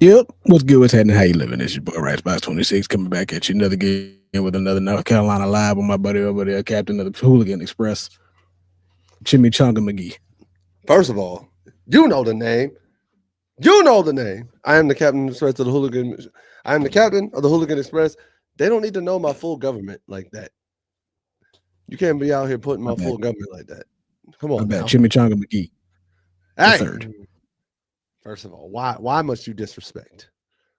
Yep. What's good? What's happening? How you living? It's your boy Box 26 coming back at you another game with another North Carolina live with my buddy over there, Captain of the Hooligan Express, Chimichanga McGee. First of all, you know the name. You know the name. I am the captain express of the hooligan. I am the captain of the Hooligan Express. They don't need to know my full government like that. You can't be out here putting My my bad. full government like that. Come My on bad. now. Chimichanga McGee, the Hey. third. First of all, why must you disrespect?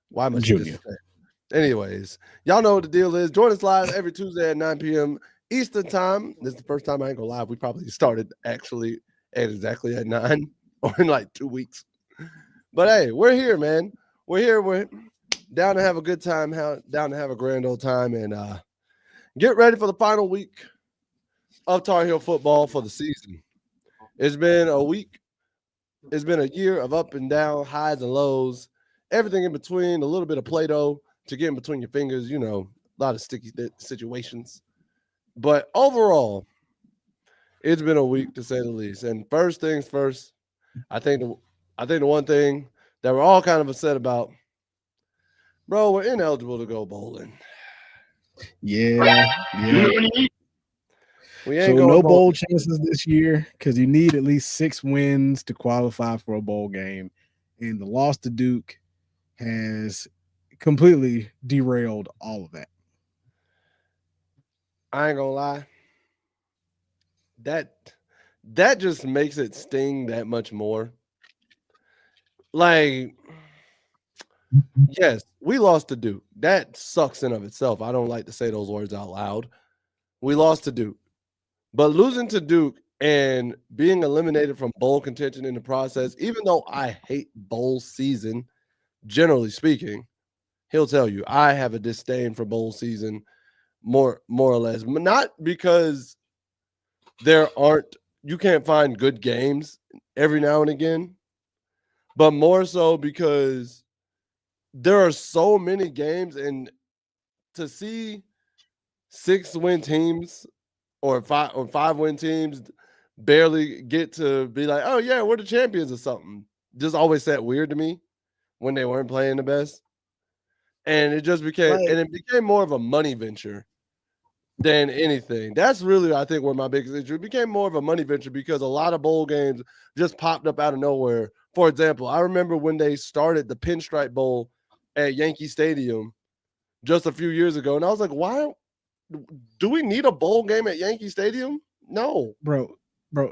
Why must you Junior. disrespect? Anyways, y'all know what the deal is. Join us live every Tuesday at 9 p.m. Eastern time. This is the first time I ain't gonna lie. We probably started actually at exactly at 9 or in like 2 weeks. But hey, we're here, man. We're here. We're down to have a good time, down to have a grand old time, and get ready for the final week of Tar Heel football for the season. It's been a week. It's been a year of up and down, highs and lows, everything in between, a little bit of Play-Doh to get in between your fingers, a lot of sticky situations. But overall, it's been a week to say the least. And first things first, I think the one thing that we're all kind of upset about, bro, we're ineligible to go bowling. Yeah. We ain't So going no bowl bowling. chances this year because you need at least 6 wins to qualify for a bowl game. And the loss to Duke has completely derailed all of that. I ain't gonna lie. That just makes it sting that much more. Like, yes, we lost to Duke. That sucks in of itself. I don't like to say those words out loud. We lost to Duke. But losing to Duke and being eliminated from bowl contention in the process, even though I hate bowl season, generally speaking, he'll tell you I have a disdain for bowl season more or less. Not because you can't find good games every now and again, but more so because there are so many games, and to see 6-win teams or 5-win teams barely get to be like, oh yeah, we're the champions or something, just always sat weird to me when they weren't playing the best. And it became more of a money venture than anything. That's really, I think, where my biggest issue. It became more of a money venture because a lot of bowl games just popped up out of nowhere. For example, I remember when they started the Pinstripe Bowl at Yankee Stadium just a few years ago, and I was like, why do we need a bowl game at Yankee Stadium? No, bro.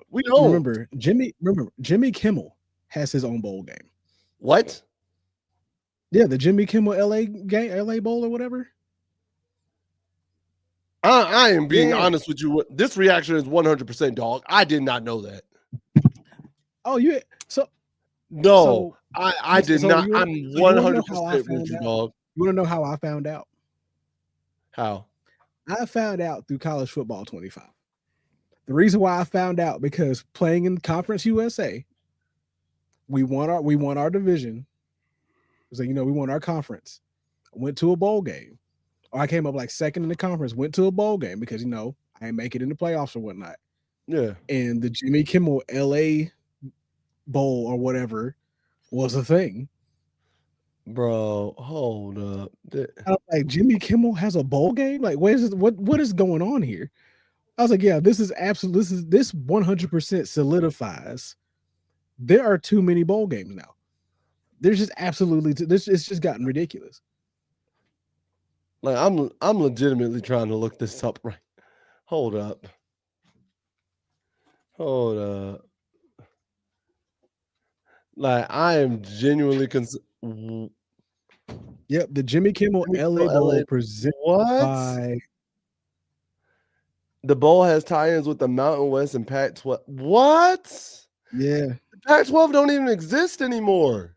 We don't. Remember, Jimmy Kimmel has his own bowl game. What? Yeah, the Jimmy Kimmel LA game, LA Bowl or whatever. I am being honest with you. This reaction is 100% dog. I did not know that. Oh, you no, so I did not. I'm 100% with you, dog. You want to know how I found out? How? I found out through College Football 25. The reason why I found out because playing in Conference USA, we won our division. So we won our conference. Went to a bowl game. Or I came up like second in the conference. Went to a bowl game because I didn't make it in the playoffs or whatnot. Yeah. And the Jimmy Kimmel LA Bowl or whatever was a thing. Bro, hold up. I was like, Jimmy Kimmel has a bowl game? Like, what is going on here? I was like, yeah, this 100% solidifies. There are too many bowl games now. There's just absolutely it's just gotten ridiculous. Like, I'm legitimately trying to look this up right. Hold up. Like, I am genuinely Yep, the Jimmy Kimmel LA Bowl presented by the bowl has tie-ins with the Mountain West and Pac-12. What? Yeah. The Pac-12 don't even exist anymore.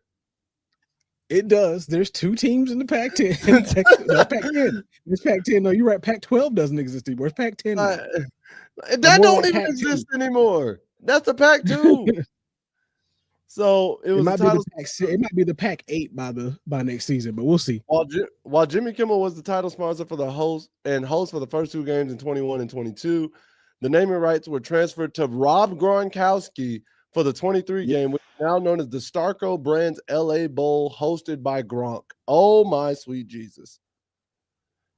It does. There's 2 teams in the Pac-10. That's Pac-10. It's Pac-10. No, you're right. Pac-12 doesn't exist anymore. It's Pac-10 now. That don't even exist anymore. That's the Pac-2. So it might be the Pac-8 by next season, but we'll see. While Jimmy Kimmel was the title sponsor for the host for the first 2 games in 21 and 22, the naming rights were transferred to Rob Gronkowski for the 23 game, which is now known as the Starco Brands LA Bowl, hosted by Gronk. Oh my sweet Jesus!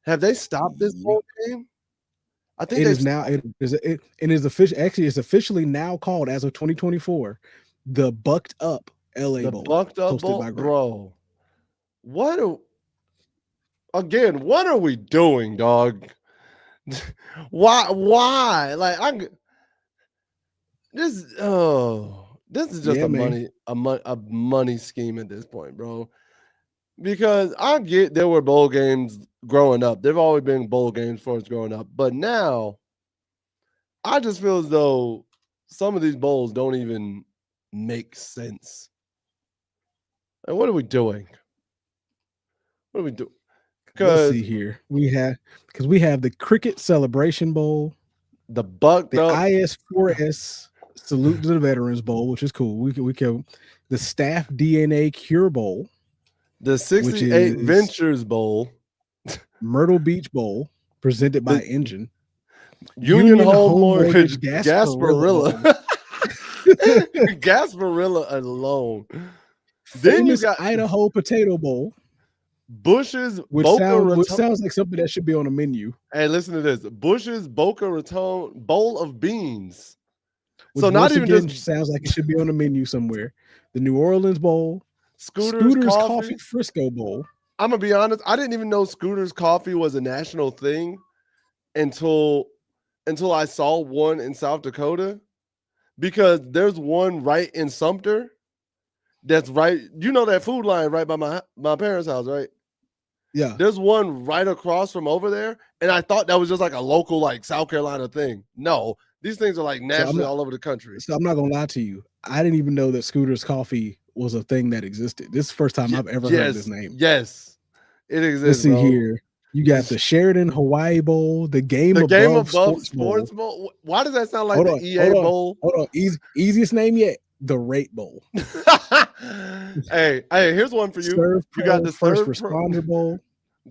Have they stopped this bowl game? I think it is now. It is official. Actually, it's officially now called, as of 2024, the Bucked Up LA the Bowl, Bucked Up hosted Bowl, by Gronk. bro. What are we doing, dog? Why? Like this is just a money scheme at this point, bro. Because I get there were bowl games growing up. There've always been bowl games for us growing up. But now I just feel as though some of these bowls don't even make sense. And what are we doing? What are we doing? Let's see here. We have the Cricket Celebration Bowl, the Bucked Up IS4S Salute to the Veterans Bowl, which is cool. We can the Staff DNA Cure Bowl, the 68 Ventures Bowl, Myrtle Beach Bowl, presented by Engine, Union Home Mortgage Gasparilla. Gasparilla alone. Then you got Idaho Potato Bowl, Bush's which sounds like something that should be on a menu. Hey, listen to this: Bush's Boca Raton Bowl of Beans. Which so not even just sounds like it should be on a menu somewhere. The New Orleans Bowl, Scooter's Coffee Frisco Bowl. I'm gonna be honest, I didn't even know Scooter's Coffee was a national thing until I saw one in South Dakota, because there's one right in Sumter. That's right. You know that food line right by my parents' house, right? Yeah. There's one right across from over there, and I thought that was just like a local, like South Carolina thing. No, these things are like nationally all over the country. So I'm not gonna lie to you. I didn't even know that Scooter's Coffee was a thing that existed. This is the first time I've ever heard this name. Yes, it exists. Let's see here. You got the Sheridan Hawaii Bowl, the Game Above Sports Bowl. Why does that sound like the EA Bowl? Hold on. Easiest name yet. The Rate Bowl. hey, here's one for you. You got the First Responder Bowl.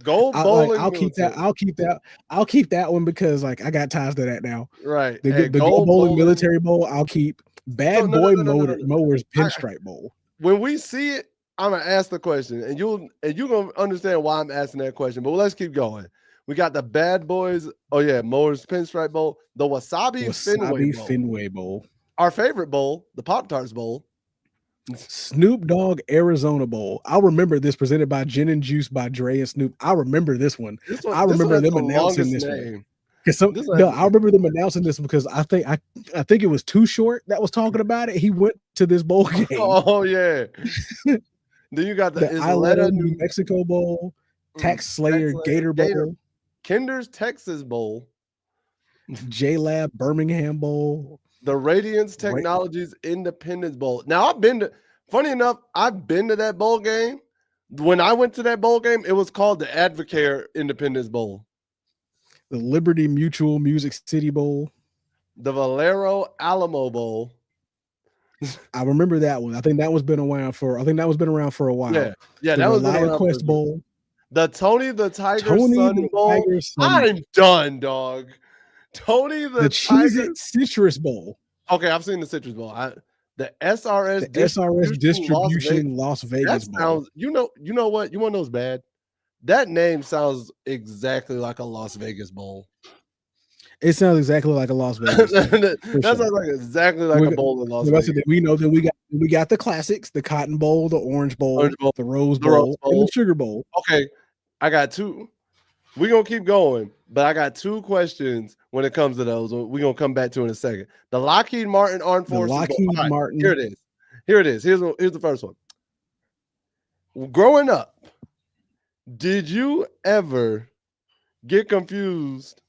Gold Bowling. I'll keep that one because like I got ties to that now. Right. The Gold Bowling Military Bowl. I'll keep Bad Boy Mowers Pinstripe Bowl. When we see it, I'm gonna ask the question, and you're gonna understand why I'm asking that question. But let's keep going. We got the Bad Boys. Oh yeah, Mowers Pinstripe Bowl. The Wasabi Fenway Bowl. Our favorite bowl, the Pop-Tarts Bowl. Snoop Dogg Arizona Bowl. I remember this, presented by Gin and Juice by Dre and Snoop. I remember this one. I remember them announcing this one. I remember them announcing this because I think it was Too Short that was talking about it. He went to this bowl game. Oh yeah. Then you got the Isleta New Mexico Bowl, Tax Slayer Gator Bowl, Kinder's Texas Bowl, J-Lab Birmingham Bowl. The Radiance Technologies Independence Bowl. Now, funny enough, I've been to that bowl game. When I went to that bowl game, it was called the Advocare Independence Bowl. The Liberty Mutual Music City Bowl. The Valero Alamo Bowl. I remember that one. I think that was been around for a while. Yeah, that was the Quest Bowl. The Tony the Tiger Sun Bowl. I'm done, dog. Tony the Cheez-It Citrus Bowl. Okay, I've seen the Citrus Bowl. The SRS Distribution Las Vegas Bowl. You know what? You want to know what's bad? That name sounds exactly like a Las Vegas Bowl. It sounds exactly like a Las Vegas bowl. That sounds like exactly like a bowl in Las Vegas. We know that we got the classics: the Cotton Bowl, the Orange Bowl, the Rose Bowl, and the Sugar Bowl. Okay, I got two. We're going to keep going, but I got two questions when it comes to those. We're going to come back to in a second. The Lockheed Martin Armed Forces. Martin. Here it is. Here's the first one. Growing up, did you ever get confused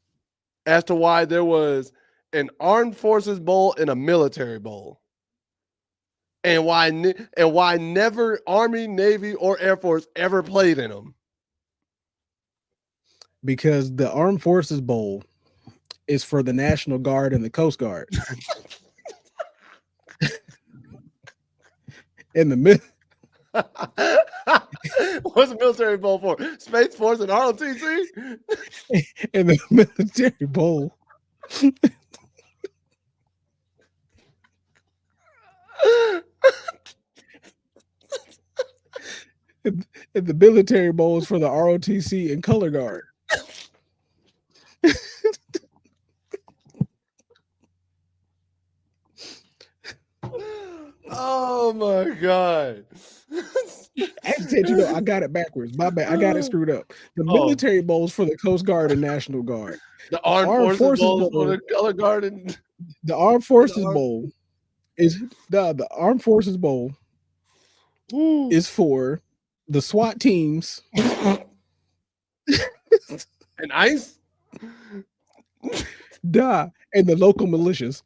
as to why there was an Armed Forces Bowl and a military bowl? And why never Army, Navy, or Air Force ever played in them? Because the Armed Forces Bowl is for the National Guard and the Coast Guard. In the middle. What's the military bowl for? Space Force and ROTC? In the military bowl. And the military bowl is for the ROTC and color guard. Oh my god. Actually, I got it backwards. My bad. I got it screwed up. The military bowl is for the Coast Guard and National Guard. The Armed Forces Bowl is for the color guard and the Armed Forces Bowl is the Armed Forces Bowl is for the SWAT teams and ICE. And the local militias.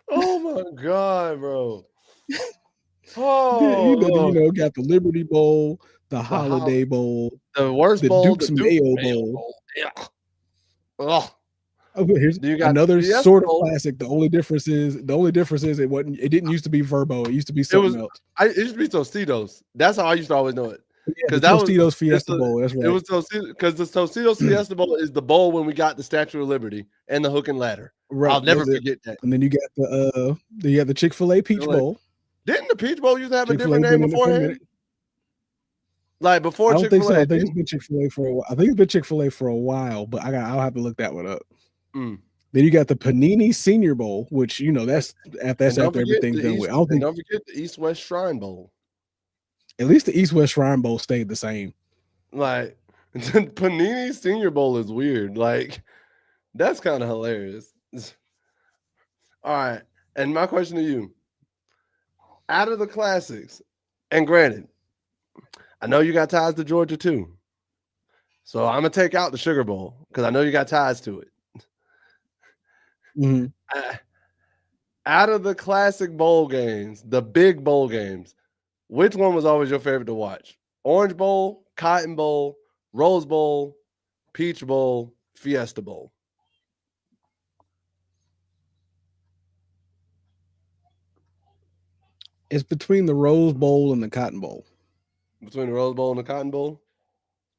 Oh my god, bro. Oh, got the Liberty Bowl, the Holiday Bowl, the worst the bowl, Duke's Mayo Bowl. Yeah. Oh. Okay, here's another sort of classic. The only difference is it didn't used to be Verbo. It used to be something else. It used to be Tostitos. That's how I used to always know it. Because that Tostitos Fiesta Bowl. That's right. It was because the Tostitos Fiesta Bowl is the bowl when we got the Statue of Liberty and the hook and ladder. Right. I'll never forget that. And then you got the Chick-fil-A Peach Bowl. Didn't the Peach Bowl used to have a different name beforehand? Like before Chick-fil-A? I don't think so. I think it's been Chick-fil-A for a while. I think it's been Chick-fil-A for a while, but I'll have to look that one up. Then you got the Panini Senior Bowl, which that's after everything's done with. Don't forget the East West Shrine Bowl. At least the East West Shrine Bowl stayed the same. Like Panini Senior Bowl is weird. Like that's kind of hilarious. All right, and my question to you: out of the classics, and granted, I know you got ties to Georgia too, so I'm gonna take out the Sugar Bowl because I know you got ties to it. Out of the classic bowl games, the big bowl games, which one was always your favorite to watch? Orange Bowl, Cotton Bowl, Rose Bowl, Peach Bowl, Fiesta Bowl. It's between the Rose Bowl and the Cotton Bowl. Between the Rose Bowl and the Cotton Bowl?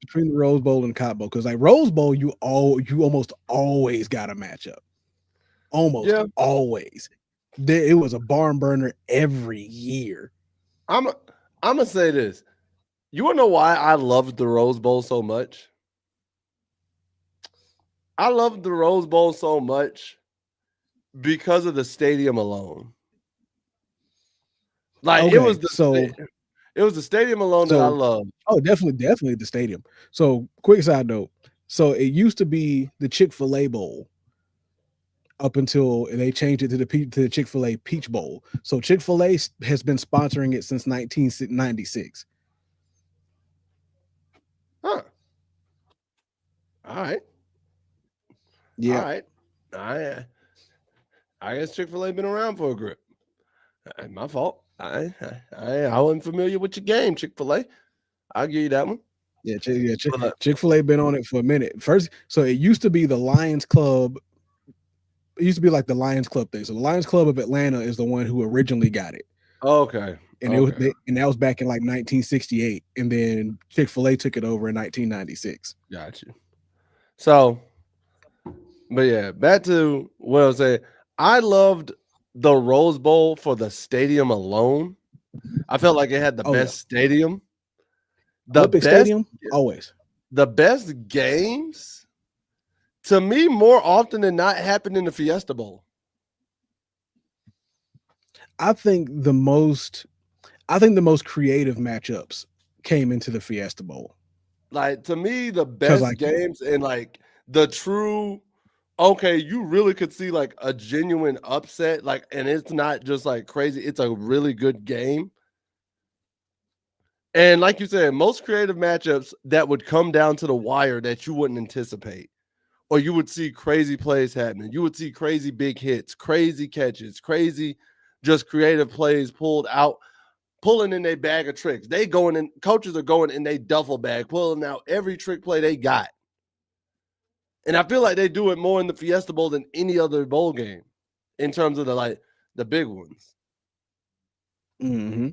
Between the Rose Bowl and the Cotton Bowl. Because like Rose Bowl, you almost always got a matchup. Almost always. It was a barn burner every year. I'm gonna say this. You wanna know why I loved the Rose Bowl so much? I loved the Rose Bowl so much because of the stadium alone. Like it was the stadium alone that I loved. Oh, definitely the stadium. So quick side note. So it used to be the Chick-fil-A Bowl up until they changed it to the Chick-fil-A Peach Bowl. So Chick-fil-A has been sponsoring it since 1996. Huh. All right. Yeah. All right. I guess Chick-fil-A been around for a grip. My fault. I wasn't familiar with your game, Chick-fil-A. I'll give you that one. Yeah, Chick-fil-A been on it for a minute. First, so it used to be the Lions Club. It used to be like the Lions Club thing. So the Lions Club of Atlanta is the one who originally got it. Okay. And that was back in like 1968. And then Chick-fil-A took it over in 1996. Got you. So, but yeah, back to what I was saying. I loved the Rose Bowl for the stadium alone. I felt like it had the best stadium. The Olympic Stadium, always. The best games, to me, more often than not, happened in the Fiesta Bowl. I think the most creative matchups came into the Fiesta Bowl. Like to me, the best games and like the true, okay, you really could see like a genuine upset, like, and it's not just like crazy. It's a really good game. And like you said, most creative matchups that would come down to the wire that you wouldn't anticipate, or you would see crazy plays happening. You would see crazy big hits, crazy catches, crazy just creative plays pulling in their bag of tricks. They going in, coaches are going in their duffel bag, pulling out every trick play they got. And I feel like they do it more in the Fiesta Bowl than any other bowl game in terms of the big ones. Mm-hmm.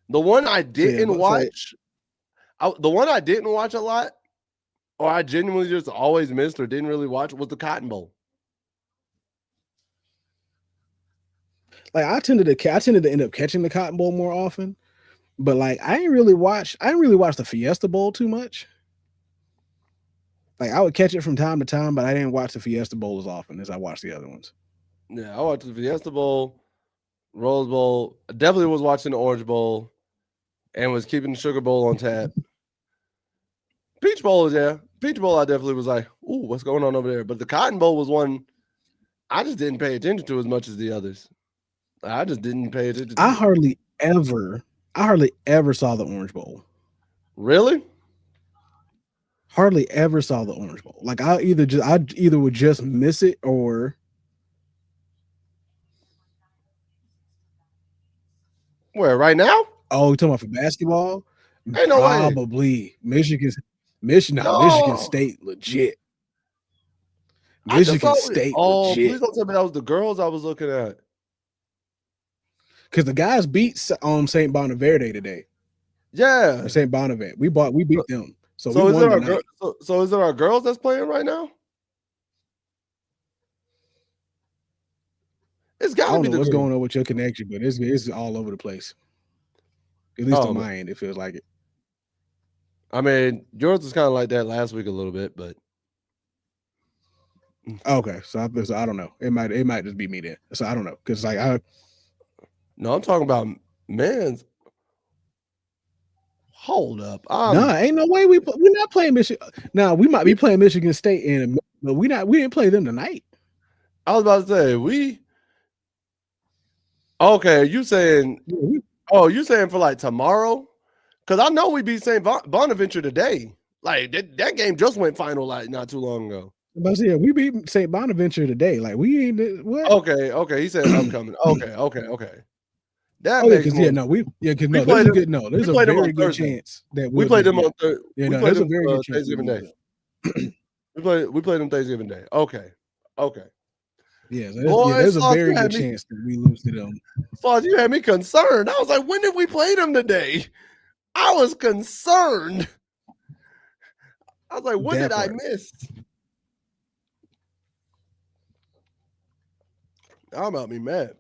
The one I didn't watch, the one I didn't watch a lot, or I genuinely just always missed or didn't really watch, was the Cotton Bowl. like I tended to end up catching the Cotton Bowl more often, but like I didn't really watch the Fiesta Bowl too much. Like I would catch it from time to time, but I didn't watch the Fiesta Bowl as often as I watched the other ones. Yeah, I watched the Fiesta Bowl, Rose Bowl. I definitely was watching the Orange Bowl, and was keeping the Sugar Bowl on tap. Peach Bowl, yeah. Peach Bowl, I definitely was like, ooh, what's going on over there? But the Cotton Bowl was one I just didn't pay attention to as much as the others. I just didn't pay attention to I it. hardly ever saw the Orange Bowl. Really? Hardly ever saw the Orange Bowl. Like I either would just miss it or Where, right now? oh, you talking about for basketball? Ain't no way. Probably Michigan No. State legit. I just Michigan saw it. State Oh, legit. please don't tell me that was the girls I was looking at. Because the guys beat St. Bonaverde today. Yeah. Or St. Bonavent. We beat them. So we is won it our tonight. so is it our girls that's playing right now? It's I gotta don't be know the what's girls. going on with your connection, but it's all over the place. At least on my end, it feels like it. I mean, yours was kind of like that last week a little bit, but okay. So I don't know. It might just be me then. So I don't know because like no, I'm talking about men's. Hold up. Nah, ain't no way we're not playing Michigan. Now we might be playing Michigan State but we didn't play them tonight. I was about to say okay, you saying you saying for like tomorrow? Because I know we beat St. Bonaventure today. Like that game just went final like not too long ago. But yeah, we beat St. Bonaventure today. Like we ain't what? Okay. He said upcoming. Okay. That makes sense. There's a very good chance that we played them on Thursday. There's a very good chance Thanksgiving Day. we played them Thanksgiving Day. Okay. Yeah, there's a very good chance that we lose to them. Flaws, you had me concerned. I was like, when did we play them today? I was concerned. I was like, what did I miss? I'm about to be mad.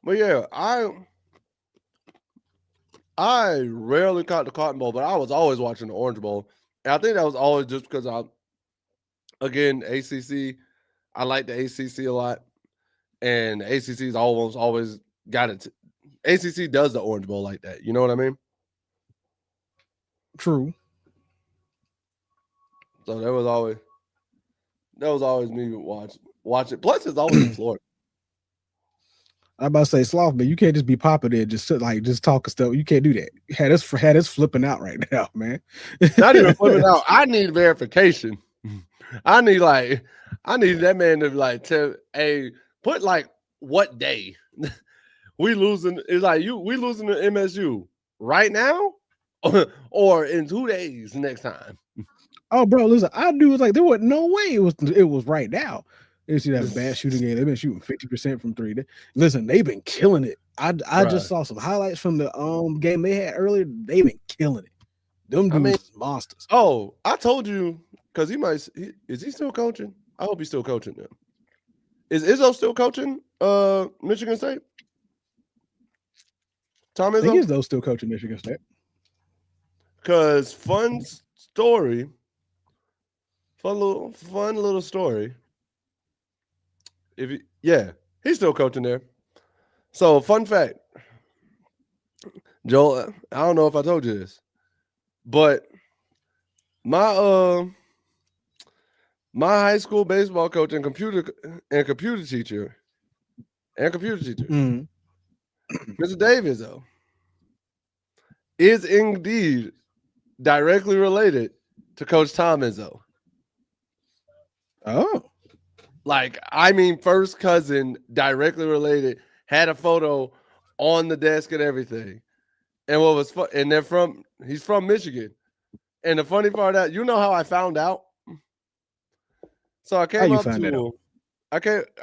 But yeah, I rarely caught the Cotton Bowl, but I was always watching the Orange Bowl. And I think that was always just because again, ACC, I like the ACC a lot. And the ACC's almost always got it. ACC does the Orange Bowl like that. You know what I mean? True. So that was always me watch it. Plus, it's always in Florida. I'm about to say Sloth, but you can't just be popping there, just talking stuff. You can't do that. Had us flipping out right now, man. Not even flipping out. I need verification. I need that man to like tell put like what day we losing. It's like we losing to MSU right now or in 2 days next time. Oh, bro, listen, I knew like there was no way it was right now. You see that bad shooting game. They've been shooting 50% from three. Listen, they've been killing it. I just saw some highlights from the game they had earlier. They've been killing it. Them dudes monsters. Oh, I told you because is he still coaching? I hope he's still coaching them. Is Izzo still coaching Michigan State? Tom Izzo? I think Izzo's still coaching Michigan State. Because fun little story. He's still coaching there. So fun fact, Joel, I don't know if I told you this, but my high school baseball coach and computer teacher, Mr. Davis, though, is indeed directly related to Coach Tom Izzo. Oh. Like, I mean, first cousin, directly related, had a photo on the desk and everything. And what was fun, and he's from Michigan. And the funny part of that, you know how I found out? So I came up to him.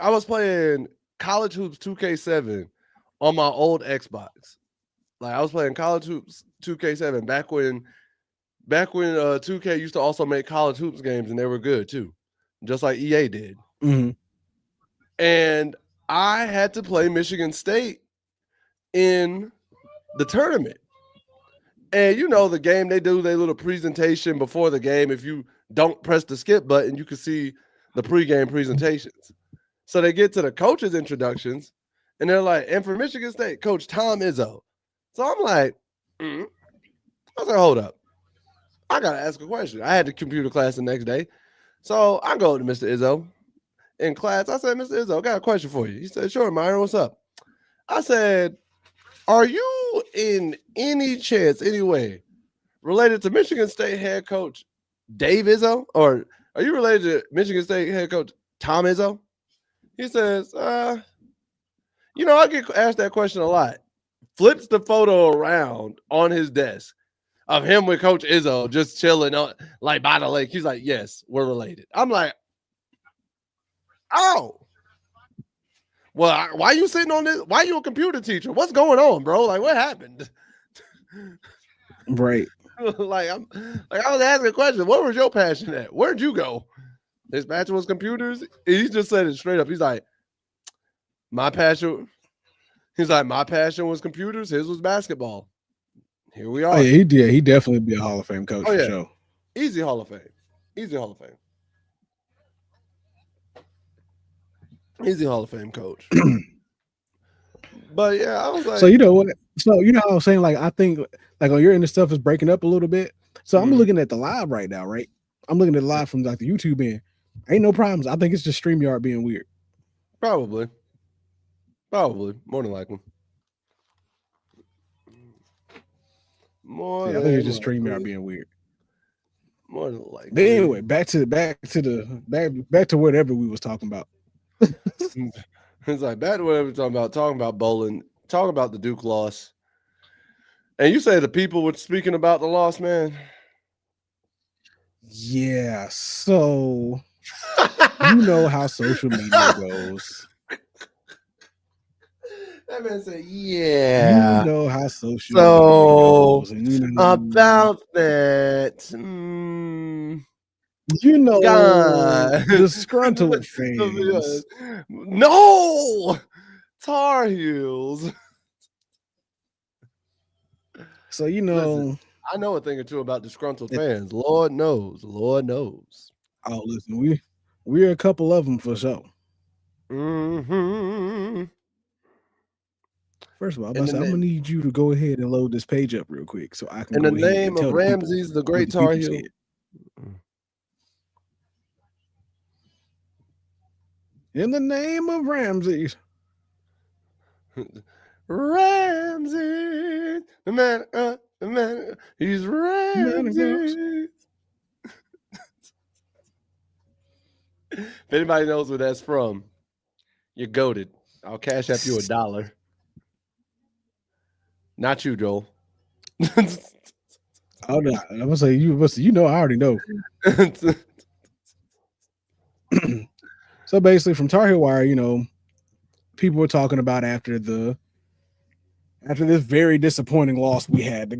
I was playing College Hoops 2K7 on my old Xbox. Like, I was playing College Hoops 2K7 back when 2K used to also make College Hoops games, and they were good too, just like EA did. Mm-hmm. And I had to play Michigan State in the tournament. And you know the game, they do their little presentation before the game. If you don't press the skip button, you can see the pregame presentations. So they get to the coaches' introductions, and they're like, and for Michigan State, Coach Tom Izzo. So I'm like, I was like, hold up. I got to ask a question. I had the computer class the next day. So I go to Mr. Izzo in class. I said, Mr. Izzo, I got a question for you. He said, sure, Myron, what's up? I said, are you in any chance, any way, related to Michigan State head coach Dave Izzo? Or are you related to Michigan State head coach Tom Izzo? He says, I get asked that question a lot. Flips the photo around on his desk of him with Coach Izzo just chilling on like by the lake. He's like, yes, we're related. I'm like, oh. Well, why you sitting on this? Why you a computer teacher? What's going on, bro? Like, what happened? Right. I was asking a question. What was your passion at? Where'd you go? His passion was computers. He just said it straight up. He's like, my passion. He's like, my passion was computers. His was basketball. Here we are. Oh, yeah, he did. He definitely be a Hall of Fame coach for sure. Easy Hall of Fame. Easy Hall of Fame. Easy Hall of Fame coach. But yeah, I was like, so you know what? So you know how I was saying, like, I think like on your end, the stuff is breaking up a little bit. So I'm looking at the live right now, right? I'm looking at the live from like the YouTube end. Ain't no problems. I think it's just StreamYard being weird. Probably. More than likely. I think it's just StreamYard being weird. More than likely. But anyway, back to whatever we was talking about. It's like back to whatever we're talking about bowling, talking about the Duke loss. And you say the people were speaking about the loss, man. Yeah, so you know how social media goes. That man said, yeah. You know how social media goes. And about that. You know, God. disgruntled fans. No! Tar Heels. So, you know. Listen, I know a thing or two about disgruntled fans. Lord knows. Oh, listen, we're a couple of them for sure. Mm-hmm. First of all, I'm going to need you to go ahead and load this page up real quick so I can go ahead. In the name of Ramses, the great Tar Heel. In the name of Ramses. Ramses, the man, he's Ramses. If anybody knows where that's from, you're goated. I'll cash up you $1. Not you, Joel. Oh no, I'm gonna say you know I already know. So basically, from Tar Heel Wire, you know, people were talking about after this very disappointing loss we had to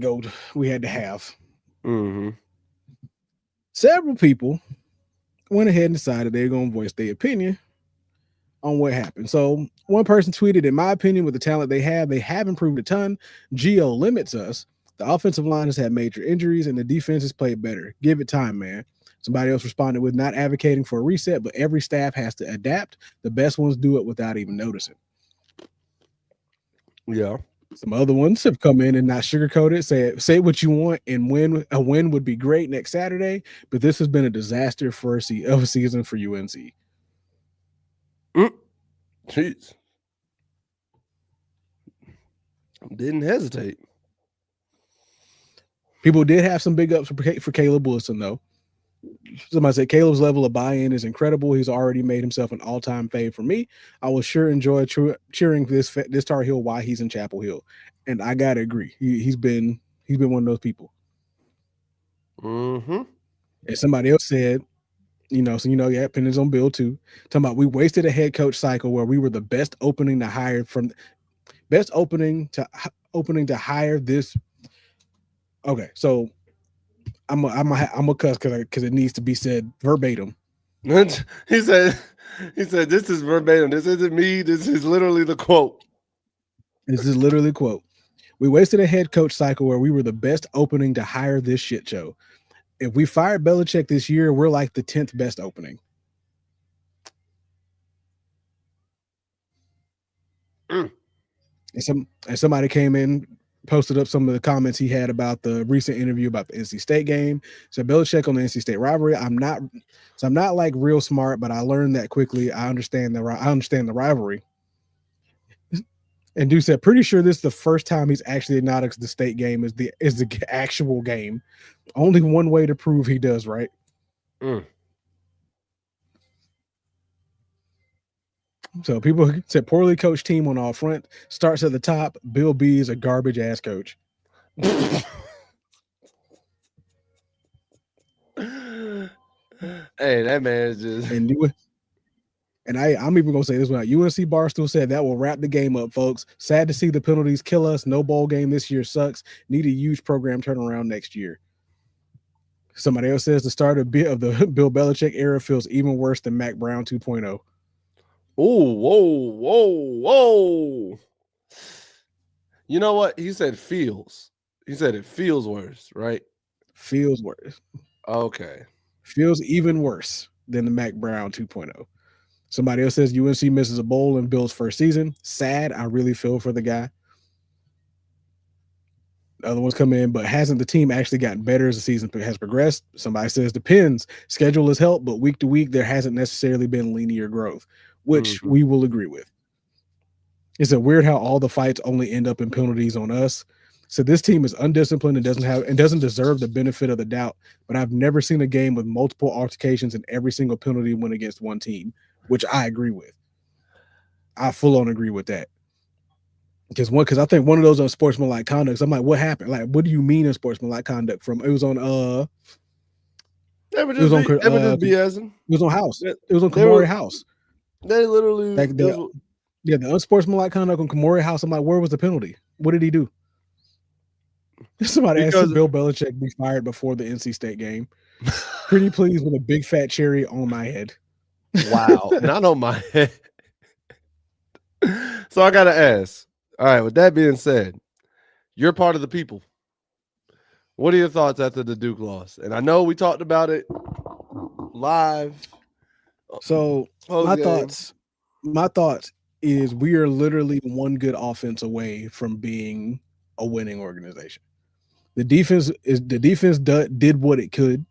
have. Mm-hmm. Several people went ahead and decided they're going to voice their opinion on what happened. So one person tweeted, in my opinion, with the talent they have improved a ton. Geo limits us. The offensive line has had major injuries and the defense has played better. Give it time, man. Somebody else responded with, not advocating for a reset, but every staff has to adapt. The best ones do it without even noticing. Yeah. Some other ones have come in and not sugarcoat it. Say what you want and win. A win would be great next Saturday, but this has been a disaster for a season for UNC. Jeez. Didn't hesitate. People did have some big ups for Caleb Wilson, though. Somebody said Caleb's level of buy-in is incredible. He's already made himself an all-time fave for me. I will sure enjoy cheering this Tar Heel while he's in Chapel Hill, and I gotta agree. He's been one of those people. Mm-hmm. And somebody else said, yeah, opinions on Bill too. Talking about we wasted a head coach cycle where we were the best opening to hire this. Okay, so I'm a cuss because it needs to be said verbatim. He said He said, "This is verbatim. This isn't me. This is literally the quote." This is literally quote. We wasted a head coach cycle where we were the best opening to hire this shit show. If we fired Belichick this year, we're like the 10th best opening. Mm. And somebody came in, posted up some of the comments he had about the recent interview about the NC State game. So Belichick on the NC State rivalry. I'm not like real smart, but I learned that quickly. I understand the rivalry. And Dude said, pretty sure this is the first time he's actually acknowledged the state game is the actual game. Only one way to prove he does right. Mm. So people said poorly coached team on all front, starts at the top. Bill B is a garbage ass coach. Hey, that man is just. And I'm even gonna say this one. UNC Barstool said that will wrap the game up, folks. Sad to see the penalties kill us. No bowl game this year sucks. Need a huge program turnaround next year. Somebody else says the start of the Bill Belichick era feels even worse than Mac Brown 2.0. Oh, whoa. You know what? He said feels. He said it feels worse, right? Feels worse. Okay. Feels even worse than the Mac Brown 2.0. Somebody else says UNC misses a bowl in Bill's first season. Sad. I really feel for the guy. The other ones come in, but hasn't the team actually gotten better as the season has progressed? Somebody says depends. Schedule has helped, but week to week, there hasn't necessarily been linear growth, which we will agree with. It's a weird how all the fights only end up in penalties on us. So this team is undisciplined and doesn't deserve the benefit of the doubt. But I've never seen a game with multiple altercations and every single penalty went against one team, which I agree with. I full on agree with that. Because I think one of those unsportsmanlike conducts, I'm like, what happened? Like, what do you mean unsportsmanlike conduct? It was on They were just BSing. It was on House. It was on Kamari House. They literally the unsportsmanlike conduct on Kamari House. I'm like, where was the penalty? What did he do? Somebody asked Bill Belichick be fired before the NC State game. Pretty pleased with a big fat cherry on my head. Wow, not on my head. So I gotta ask. All right, with that being said, you're part of the people. What are your thoughts after the Duke loss? And I know we talked about it live. So my thoughts is we are literally one good offense away from being a winning organization. The defense did what it could,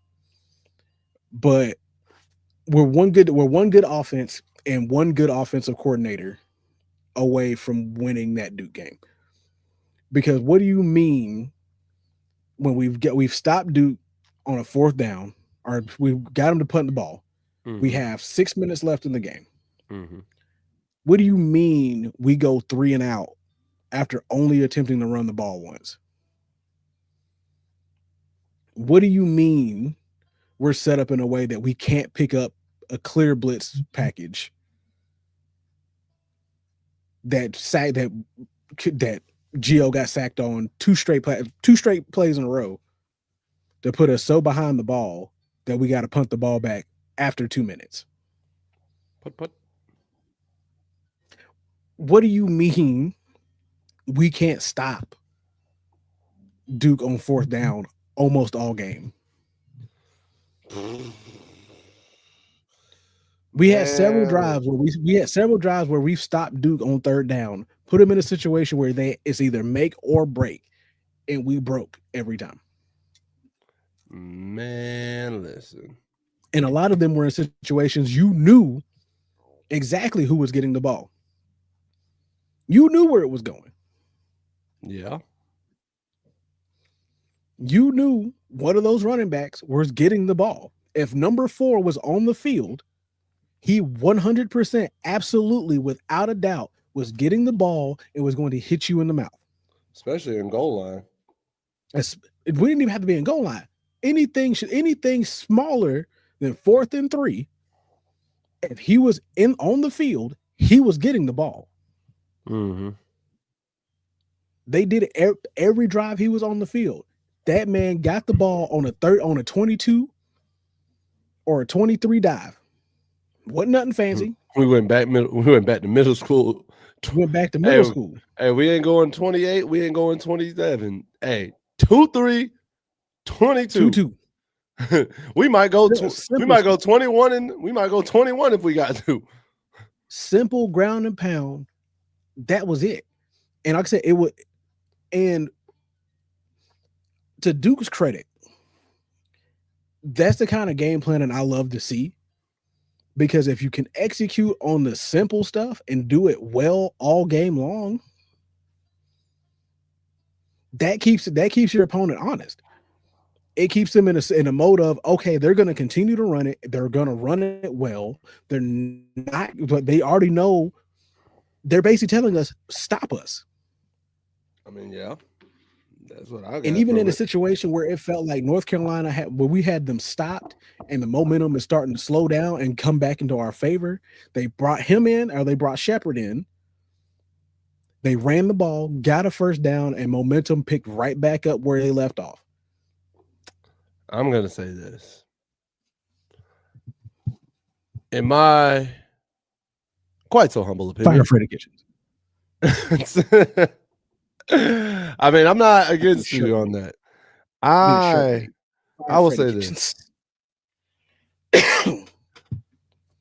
but we're one good offense and one good offensive coordinator away from winning that Duke game. Because what do you mean when we've stopped Duke on a fourth down, or we've got them to punt the ball? Mm-hmm. We have 6 minutes left in the game. Mm-hmm. What do you mean we go 3 and out after only attempting to run the ball once? What do you mean we're set up in a way that we can't pick up a clear blitz package that Gio got sacked on two straight plays in a row to put us so behind the ball that we got to punt the ball back after 2 minutes? Put. What do you mean we can't stop Duke on fourth down almost all game? We had several drives where we've stopped Duke on third down, put them in a situation where it's either make or break, and we broke every time. Man, listen. And a lot of them were in situations you knew exactly who was getting the ball. You knew where it was going. Yeah. You knew one of those running backs was getting the ball. If number 4 was on the field, he 100%, absolutely, without a doubt, was getting the ball and was going to hit you in the mouth. Especially in goal line. We didn't even have to be in goal line. Anything smaller than 4th and 3, if he was on the field, he was getting the ball. Mm-hmm. They did it every drive he was on the field. That man got the ball on a 22 or a 23 dive, Wasn't nothing fancy. We went back to middle school. Went back to middle Hey, school. hey, we ain't going 28. We ain't going 27. Hey, 2-3, 22. 2-2. we might go. We Simple might go stuff. 21, and we might go 21 if we got to. Simple ground and pound. That was it. And like I said, it would. And to Duke's credit, that's the kind of game plan that I love to see. Because if you can execute on the simple stuff and do it well all game long, that keeps your opponent honest. It keeps them in a mode of, okay, they're going to continue to run it. They're going to run it well. They're not, but they already know. They're basically telling us, stop us. I mean, yeah, that's what I got. And even in a situation where it felt like North Carolina where we had them stopped and the momentum is starting to slow down and come back into our favor, they brought him in, or they brought Shepard in. They ran the ball, got a first down, and momentum picked right back up where they left off. I'm going to say this. In my quite so humble opinion. Fire Freddie Kitchens. I mean, I'm not against you on that. I will say this.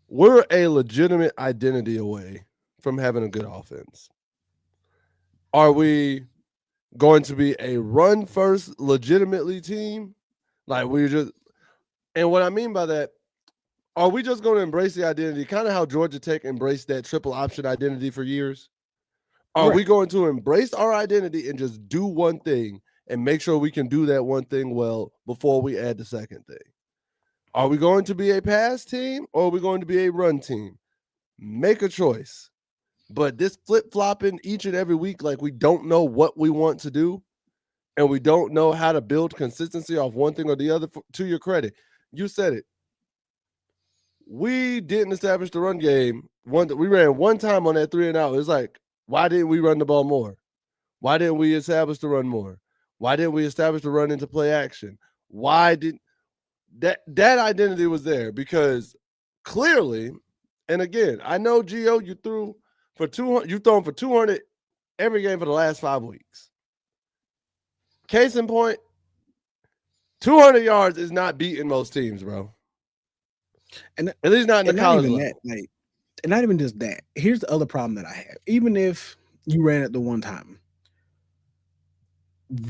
We're a legitimate identity away from having a good offense. Are we going to be a run first legitimately team? Like and what I mean by that, are we just going to embrace the identity, kind of how Georgia Tech embraced that triple option identity for years? Are we going to embrace our identity and just do one thing and make sure we can do that one thing well before we add the second thing? Are we going to be a pass team or are we going to be a run team? Make a choice. But this flip-flopping each and every week, like we don't know what we want to do and we don't know how to build consistency off one thing or the other, to your credit. You said it. We didn't establish the run game. We ran one time on that 3-and-out. It's like, why didn't we run the ball more? Why didn't we establish the run more? Why didn't we establish the run into play action? Why did that identity was there? Because clearly, and again, I know Gio, you threw for 200, you've thrown for 200 every game for the last 5 weeks. Case in point, 200 yards is not beating most teams, bro. And at least not in the college level. And not even just that. Here's the other problem that I have. Even if you ran it the one time,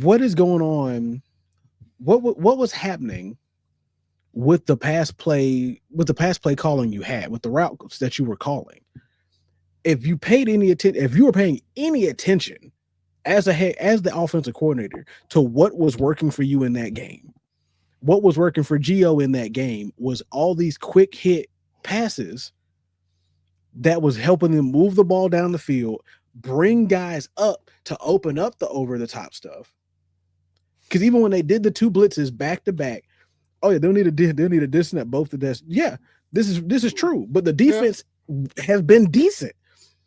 what is going on? What was happening with the pass play calling you had, with the routes that you were calling? If you paid any attention, if you were paying any attention as the offensive coordinator to what was working for you in that game, what was working for Gio in that game was all these quick hit passes that was helping them move the ball down the field, bring guys up to open up the over-the-top stuff. Because even when they did the 2 blitzes back to back, oh yeah, they'll need a distance at both the desks. Yeah, this is true. But the defense has been decent.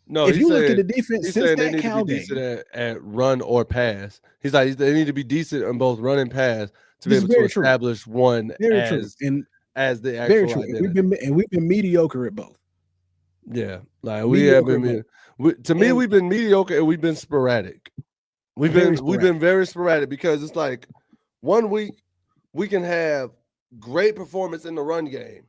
No, if you look at the defense since that they need Cal to be game, decent at run or pass. He's like, they need to be decent on both run and pass to be able to establish one as the actual identity. We've been mediocre at both. Yeah, like we have been. We've been mediocre and we've been sporadic. We've been very sporadic because it's like 1 week we can have great performance in the run game,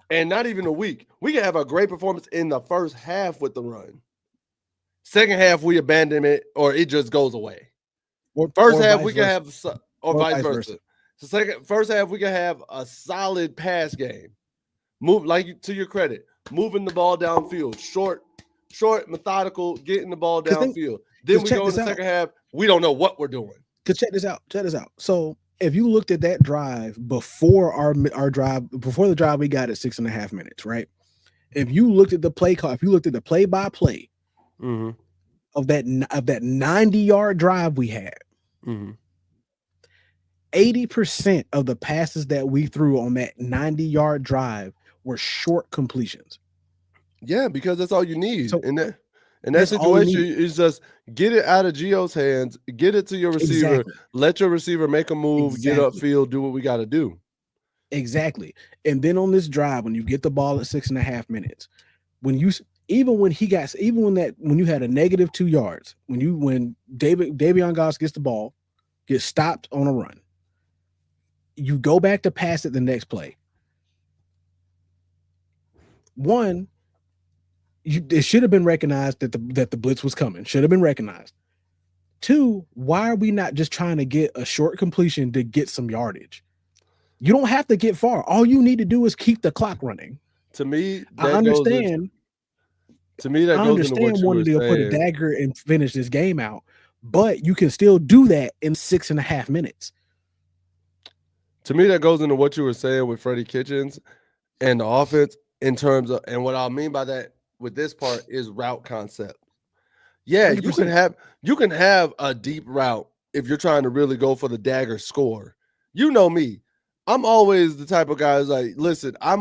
and not even a week we can have a great performance in the first half with the run. Second half we abandon it or it just goes away. First half we can have vice versa. So first half we can have a solid pass game. Move, like, to your credit, moving the ball downfield, short, methodical, getting the ball downfield. Then we go in the second half. We don't know what we're doing. Because check this out. So if you looked at that drive before our drive, before the drive we got at 6.5 minutes, right? If you looked at the play call, if you looked at the play-by-play of that 90-yard drive we had, 80% of the passes that we threw on that 90-yard drive were short completions. Yeah, because that's all you need. So, in that situation is just get it out of Gio's hands, get it to your receiver, let your receiver make a move, get upfield, do what we got to do. Exactly. And then on this drive, when you get the ball at 6.5 minutes, when you when you had a negative 2 yards, when Davion Goss gets the ball, gets stopped on a run, you go back to pass it the next play. One, it should have been recognized that the blitz was coming. Should have been recognized. Two, why are we not just trying to get a short completion to get some yardage? You don't have to get far. All you need to do is keep the clock running. To me, I that goes into, understand. to me that I goes into what understand you were wanting to put a saying. dagger and finish this game out, but you can still do that in 6.5 minutes. To me, that goes into what you were saying with Freddie Kitchens and the offense in terms of, and what I mean by that with this part is route concept. Yeah, 100%. you can have a deep route if you're trying to really go for the dagger score. You know me. I'm always the type of guy who's like, listen, I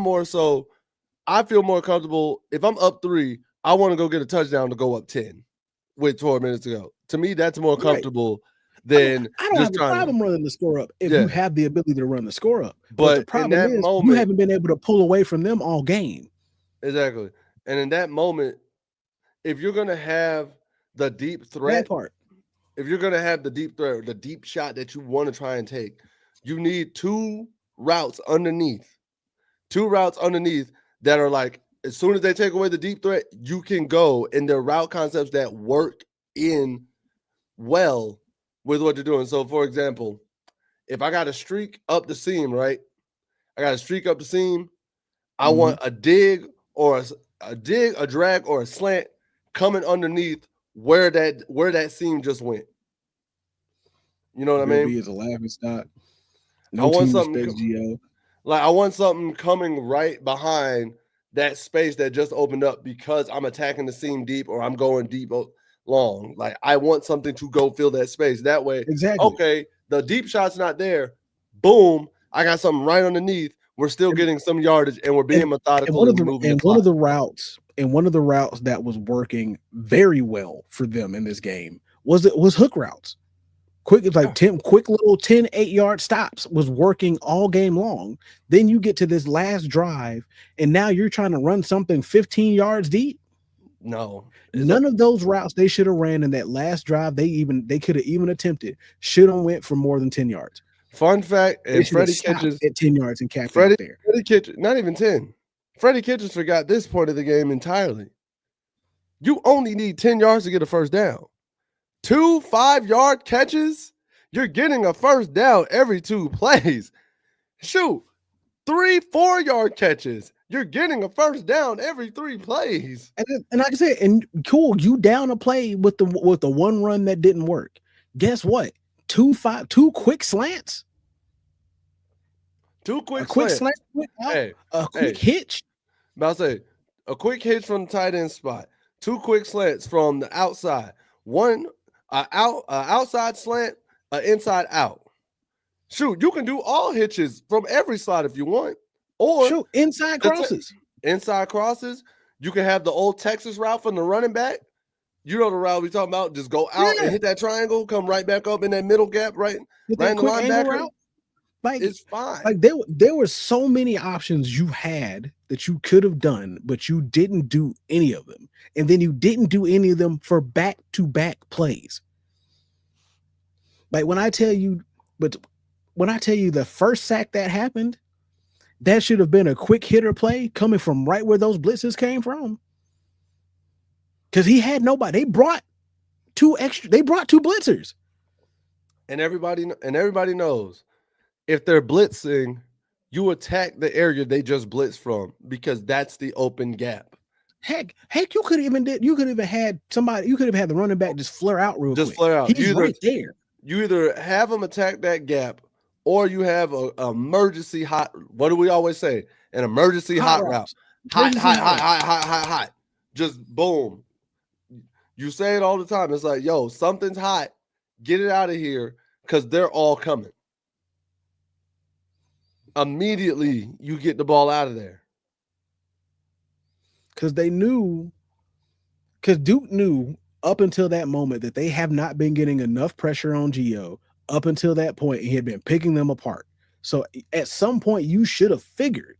feel more comfortable if I'm up 3, I want to go get a touchdown to go up 10 with 12 minutes to go. To me, that's more Right. comfortable than I don't have just a trying to, problem running the score up if you yeah. have the ability to run the score up. But the But in problem that is you moment, haven't been able to pull away from them all game. exactly. And in that moment, if you're going to have the deep That threat, part. if you're going to have the deep threat, the deep shot that you want to try and take, you need two routes underneath that are like, as soon as they take away the deep threat, you can go, and they're route concepts that work in well with what you're doing. So, for example, if I got a streak up the seam, right? I want a dig or a drag or a slant coming underneath where that seam just went. You know what I Bill mean? B is a laughing stock. I No want team something respects Gio. like I want something coming right behind that space that just opened up because I'm attacking the seam deep or I'm going deep long. Like I want something to go fill that space. That way, Exactly. okay, the deep shot's not there. Boom, I got something right underneath. We're still getting some yardage and we're being methodical and we're moving the clock. One of the routes that was working very well for them in this game was hook routes. Quick, like 10 quick little 10 8-yard stops was working all game long. Then you get to this last drive, and now you're trying to run something 15 yards deep. No, None of those routes they should have ran in that last drive. They could have even attempted. Should have went for more than 10 yards. Fun fact, and Freddie Kitchens at 10 yards and capped out there. Freddie Kitchens, not even 10. Freddie Kitchens forgot this point of the game entirely. You only need 10 yards to get a first down. 2 5-yard catches, you're getting a first down every 2 plays. Shoot, 3 4-yard catches, you're getting a first down every 3 plays. And like I said, and cool, you down a play with the one run that didn't work. Guess what? 2 quick slants. 2 quick slant, quick out, a quick hitch. About to say, a quick hitch from the tight end spot. 2 quick slants from the outside. One outside slant, inside out. Shoot, you can do all hitches from every side if you want. Or shoot, inside crosses. Inside crosses. You can have the old Texas route from the running back. You know the route we talking about. Just go out and hit that triangle, come right back up in that middle gap, right in the linebacker. Like it's fine. Like there were so many options you had that you could have done, but you didn't do any of them. And then you didn't do any of them for back-to-back plays. Like when I tell you the first sack that happened, that should have been a quick hitter play coming from right where those blitzes came from. Because he had nobody. They brought 2 blitzers. And everybody knows if they're blitzing, you attack the area they just blitzed from because that's the open gap. Heck, you could have had the running back just flare out real quick. Flare out. He's right there. You either have him attack that gap or you have an emergency hot. What do we always say? An emergency hot route. Hot. Just boom. You say it all the time. It's like, yo, something's hot. Get it out of here because they're all coming. Immediately, you get the ball out of there. Because Duke knew up until that moment that they have not been getting enough pressure on Gio up until that point. He had been picking them apart. So at some point, you should have figured.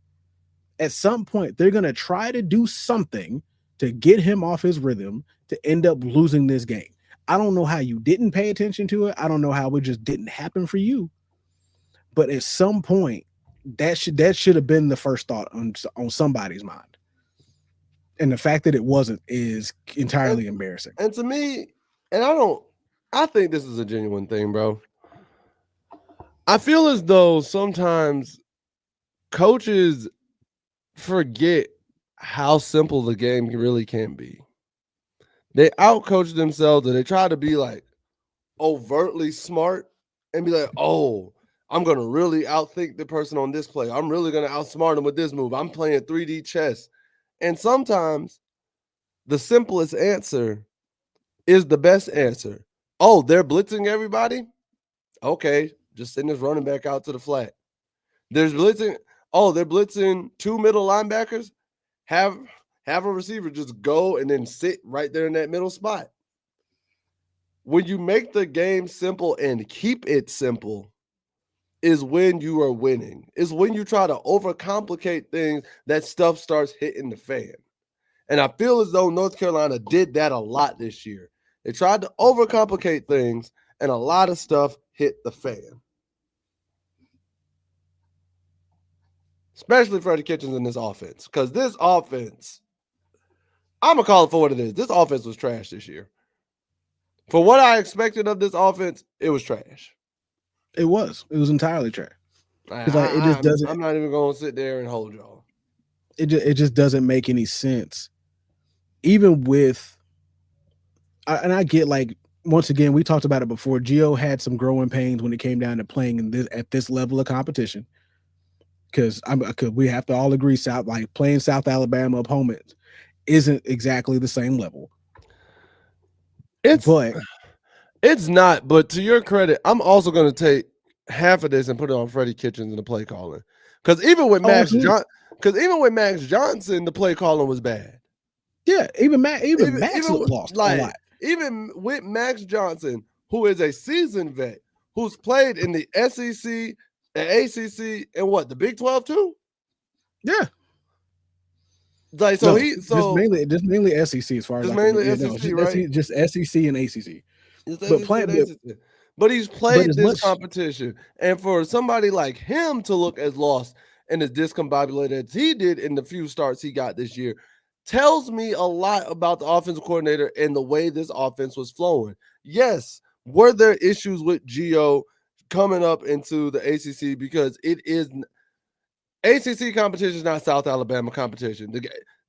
At some point, they're gonna try to do something to get him off his rhythm to end up losing this game. I don't know how you didn't pay attention to it. I don't know how it just didn't happen for you. But at some point, that should have been the first thought on somebody's mind. And the fact that it wasn't is entirely embarrassing. And to me, I think this is a genuine thing, bro. I feel as though sometimes coaches forget how simple the game really can be. They outcoach themselves and they try to be like overtly smart and be like, oh, I'm going to really outthink the person on this play. I'm really going to outsmart them with this move. I'm playing 3D chess. And sometimes the simplest answer is the best answer. Oh, they're blitzing everybody? Okay, just send this running back out to the flat. There's blitzing. Oh, they're blitzing 2 middle linebackers? Have a receiver just go and then sit right there in that middle spot. When you make the game simple and keep it simple is when you are winning. Is when you try to overcomplicate things, that stuff starts hitting the fan. And I feel as though North Carolina did that a lot this year. They tried to overcomplicate things, and a lot of stuff hit the fan. Especially Freddie Kitchens in this offense. Because this offense, I'm going to call it for what it is. This offense was trash this year. For what I expected of this offense, it was trash. It was entirely trash. It just doesn't. I'm not even going to sit there and hold y'all. It just doesn't make any sense. Even with, and I get, like, once again, we talked about it before. Gio had some growing pains when it came down to playing at this level of competition. Because we have to all agree, playing South Alabama opponents isn't exactly the same level. It's not. But to your credit, I'm also going to take half of this and put it on Freddie Kitchens and the play calling. Because even with Max Johnson, the play calling was bad. Yeah, even Max lost a lot. Even with Max Johnson, who is a seasoned vet, who's played in the SEC, the ACC, and what, the Big 12 too? Yeah. Like just mainly SEC as far as mainly SEC, right? Just SEC and ACC. But he's played this competition, and for somebody like him to look as lost and as discombobulated as he did in the few starts he got this year, tells me a lot about the offensive coordinator and the way this offense was flowing. Yes, were there issues with Gio coming up into the ACC, because it is ACC competition is not South Alabama competition.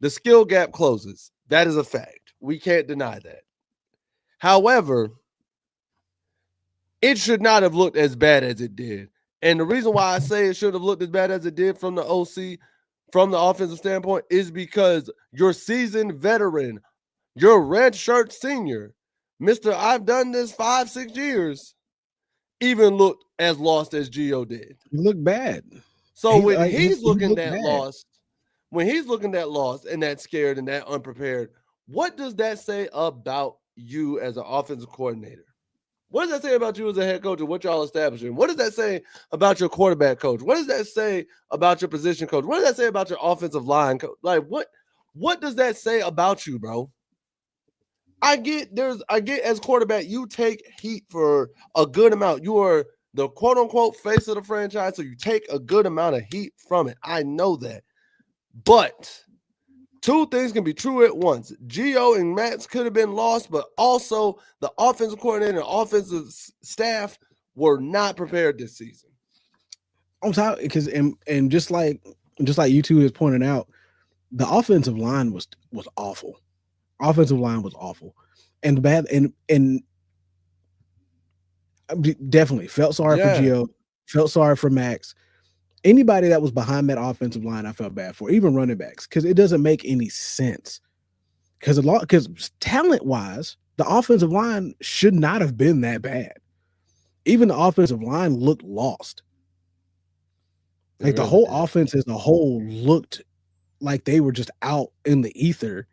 The skill gap closes. That is a fact. We can't deny that. However, it should not have looked as bad as it did. And the reason why I say it should have looked as bad as it did from the OC, from the offensive standpoint, is because your seasoned veteran, your red shirt senior, Mr. I've done this 5-6 years, even looked as lost as Gio did. He looked bad. So when he's looking that lost and that scared and that unprepared, what does that say about you as an offensive coordinator? What does that say about you as a head coach and what y'all establishing? What does that say about your quarterback coach? What does that say about your position coach? What does that say about your offensive line coach? Like, what does that say about you, bro? I get as quarterback, you take heat for a good amount. You are the quote unquote face of the franchise, so you take a good amount of heat from it. I know that. But two things can be true at once. Gio and Max could have been lost, but also the offensive coordinator and offensive staff were not prepared this season. On top, because and just like you two has pointed out, the offensive line was awful. Offensive line was awful and bad, and definitely felt sorry for Gio, felt sorry for Max. Anybody that was behind that offensive line, I felt bad for, even running backs, because it doesn't make any sense. Because talent-wise, the offensive line should not have been that bad. Even the offensive line looked lost. Like the whole offense as a whole looked like they were just out in the ether,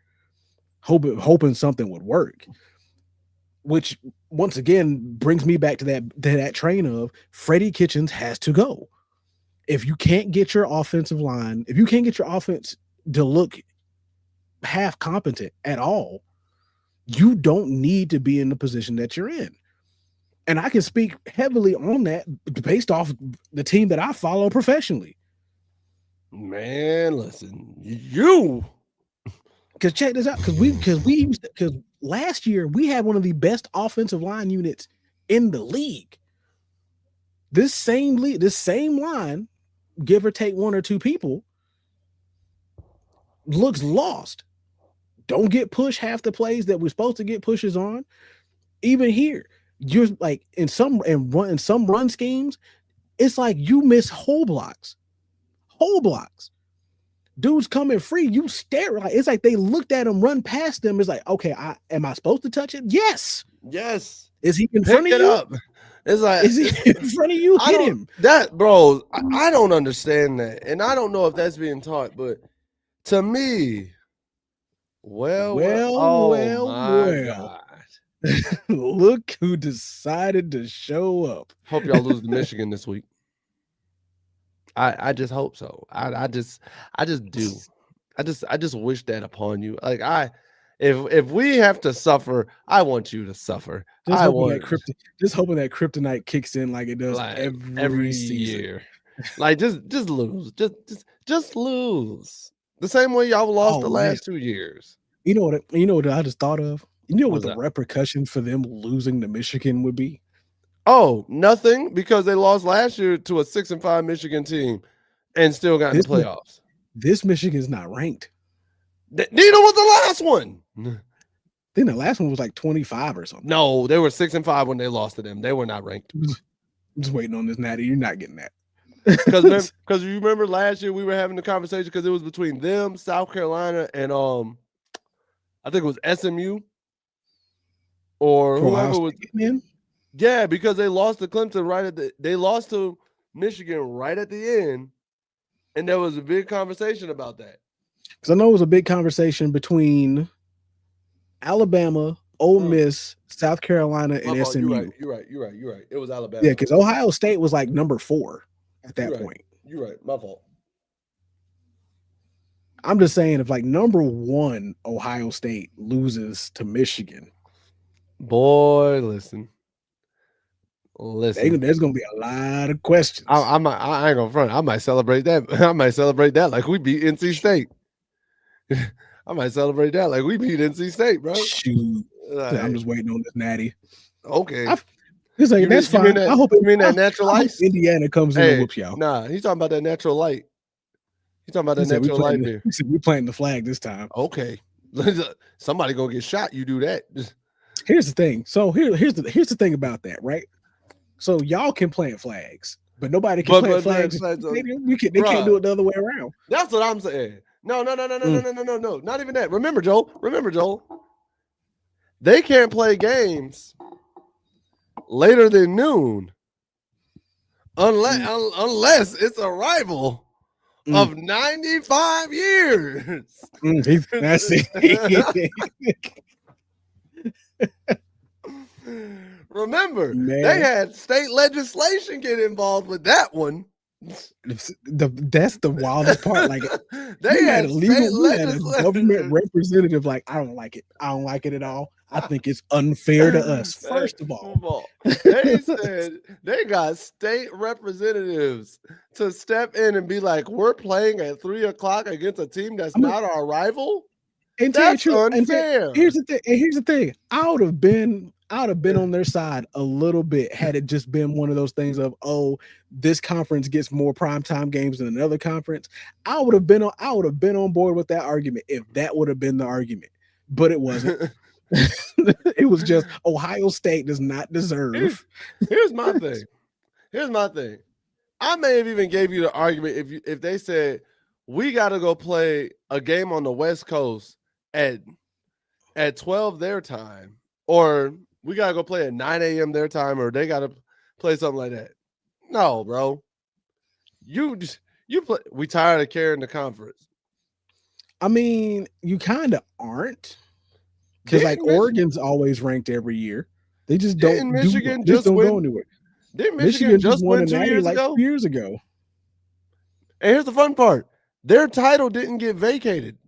hoping something would work. Which once again brings me back to that train of Freddie Kitchens has to go. if you can't get your offensive line, if you can't get your offense to look half competent at all, you don't need to be in the position that you're in. And I can speak heavily on that based off the team that I follow professionally. Man, listen, you. Because check this out, because last year we had one of the best offensive line units in the league. This same line, give or take one or two people, looks lost. Don't get pushed half the plays that we're supposed to get pushes on. Even here, you're like in some run schemes, it's like you miss whole blocks. Dudes coming free, you stare, like it's like they looked at him, run past them. It's like, okay, am I supposed to touch it? Yes. Is he in front of you? Up. It's like, is he in front of you? Hit him. That, bro, I don't understand that, and I don't know if that's being taught, but to me, well. Look who decided to show up. Hope y'all lose to Michigan this week. I just hope so. I just do. I just wish that upon you. Like if we have to suffer, I want you to suffer. Just hoping that kryptonite kicks in like it does like every year. Like just lose. Just lose. The same way y'all lost the last 2 years. You know what I just thought of? You know what the repercussions for them losing to Michigan would be? Oh, nothing, because they lost last year to a 6-5 Michigan team and still got in the playoffs. This Michigan's not ranked. Neither was the last one. Then the last one was like 25 or something. No, they were 6-5 when they lost to them. They were not ranked. I'm just waiting on this, Natty. You're not getting that. Because you remember last year we were having the conversation because it was between them, South Carolina, and I think it was SMU or whoever was. Yeah, because they lost to Clemson they lost to Michigan right at the end, and there was a big conversation about that. Because I know it was a big conversation between Alabama, Ole Miss, South Carolina, and SMU. You're right. It was Alabama. Yeah, because Ohio State was like number 4 at that point. You're right. My fault. I'm just saying, if like number 1 Ohio State loses to Michigan, boy, listen. There's gonna be a lot of questions. I ain't gonna front. I might celebrate that. I might celebrate that like we beat NC State. I might celebrate that like we beat NC State, bro. Shoot, I'm just waiting on this Natty. Okay, that's fine. I hope that natural ice. Indiana comes in and whoops y'all. Nah, he's talking about that natural light. He's talking about that natural light there. We're planting the flag this time. Okay, somebody gonna get shot. You do that. Here's the thing. So here's the thing about that, right? So y'all can plant flags, but nobody can plant flags. They can't do it the other way around. That's what I'm saying. No. Not even that. Remember, Joel. They can't play games later than noon unless it's a rival of 95 years. That's it. Remember, they had state legislation get involved with that one. That's the wildest part. Like they had a government representative. Like, I don't like it. I don't like it at all. I think it's unfair to us. First of all, they said they got state representatives to step in and be like, "We're playing at 3:00 against a team that's not our rival." And that's unfair. Here's the thing. I would have been on their side a little bit had it just been one of those things of, oh, this conference gets more primetime games than another conference. I would have been on board with that argument if that would have been the argument, but it wasn't. It was just Ohio State does not deserve. Here's my thing. I may have even gave you the argument if they said we got to go play a game on the West Coast at 12 their time, or we got to go play at 9 a.m. their time, or they got to play something like that. No, bro. You play. We tired of carrying the conference. I mean, you kind of aren't. Because like Oregon's always ranked every year. They just don't. Michigan just don't go anywhere. Didn't Michigan just win 2 years ago? 2 years ago. And here's the fun part: their title didn't get vacated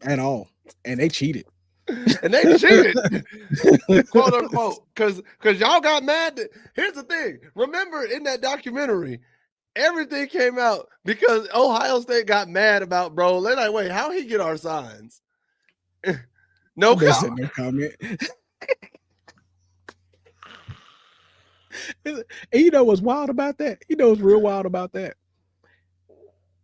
at all, and they cheated. And they cheated, quote unquote, because y'all got mad. Here's the thing: remember in that documentary, everything came out because Ohio State got mad about bro. They're like, wait, how he get our signs? No comment. No comment. And you know what's wild about that? You know what's real wild about that?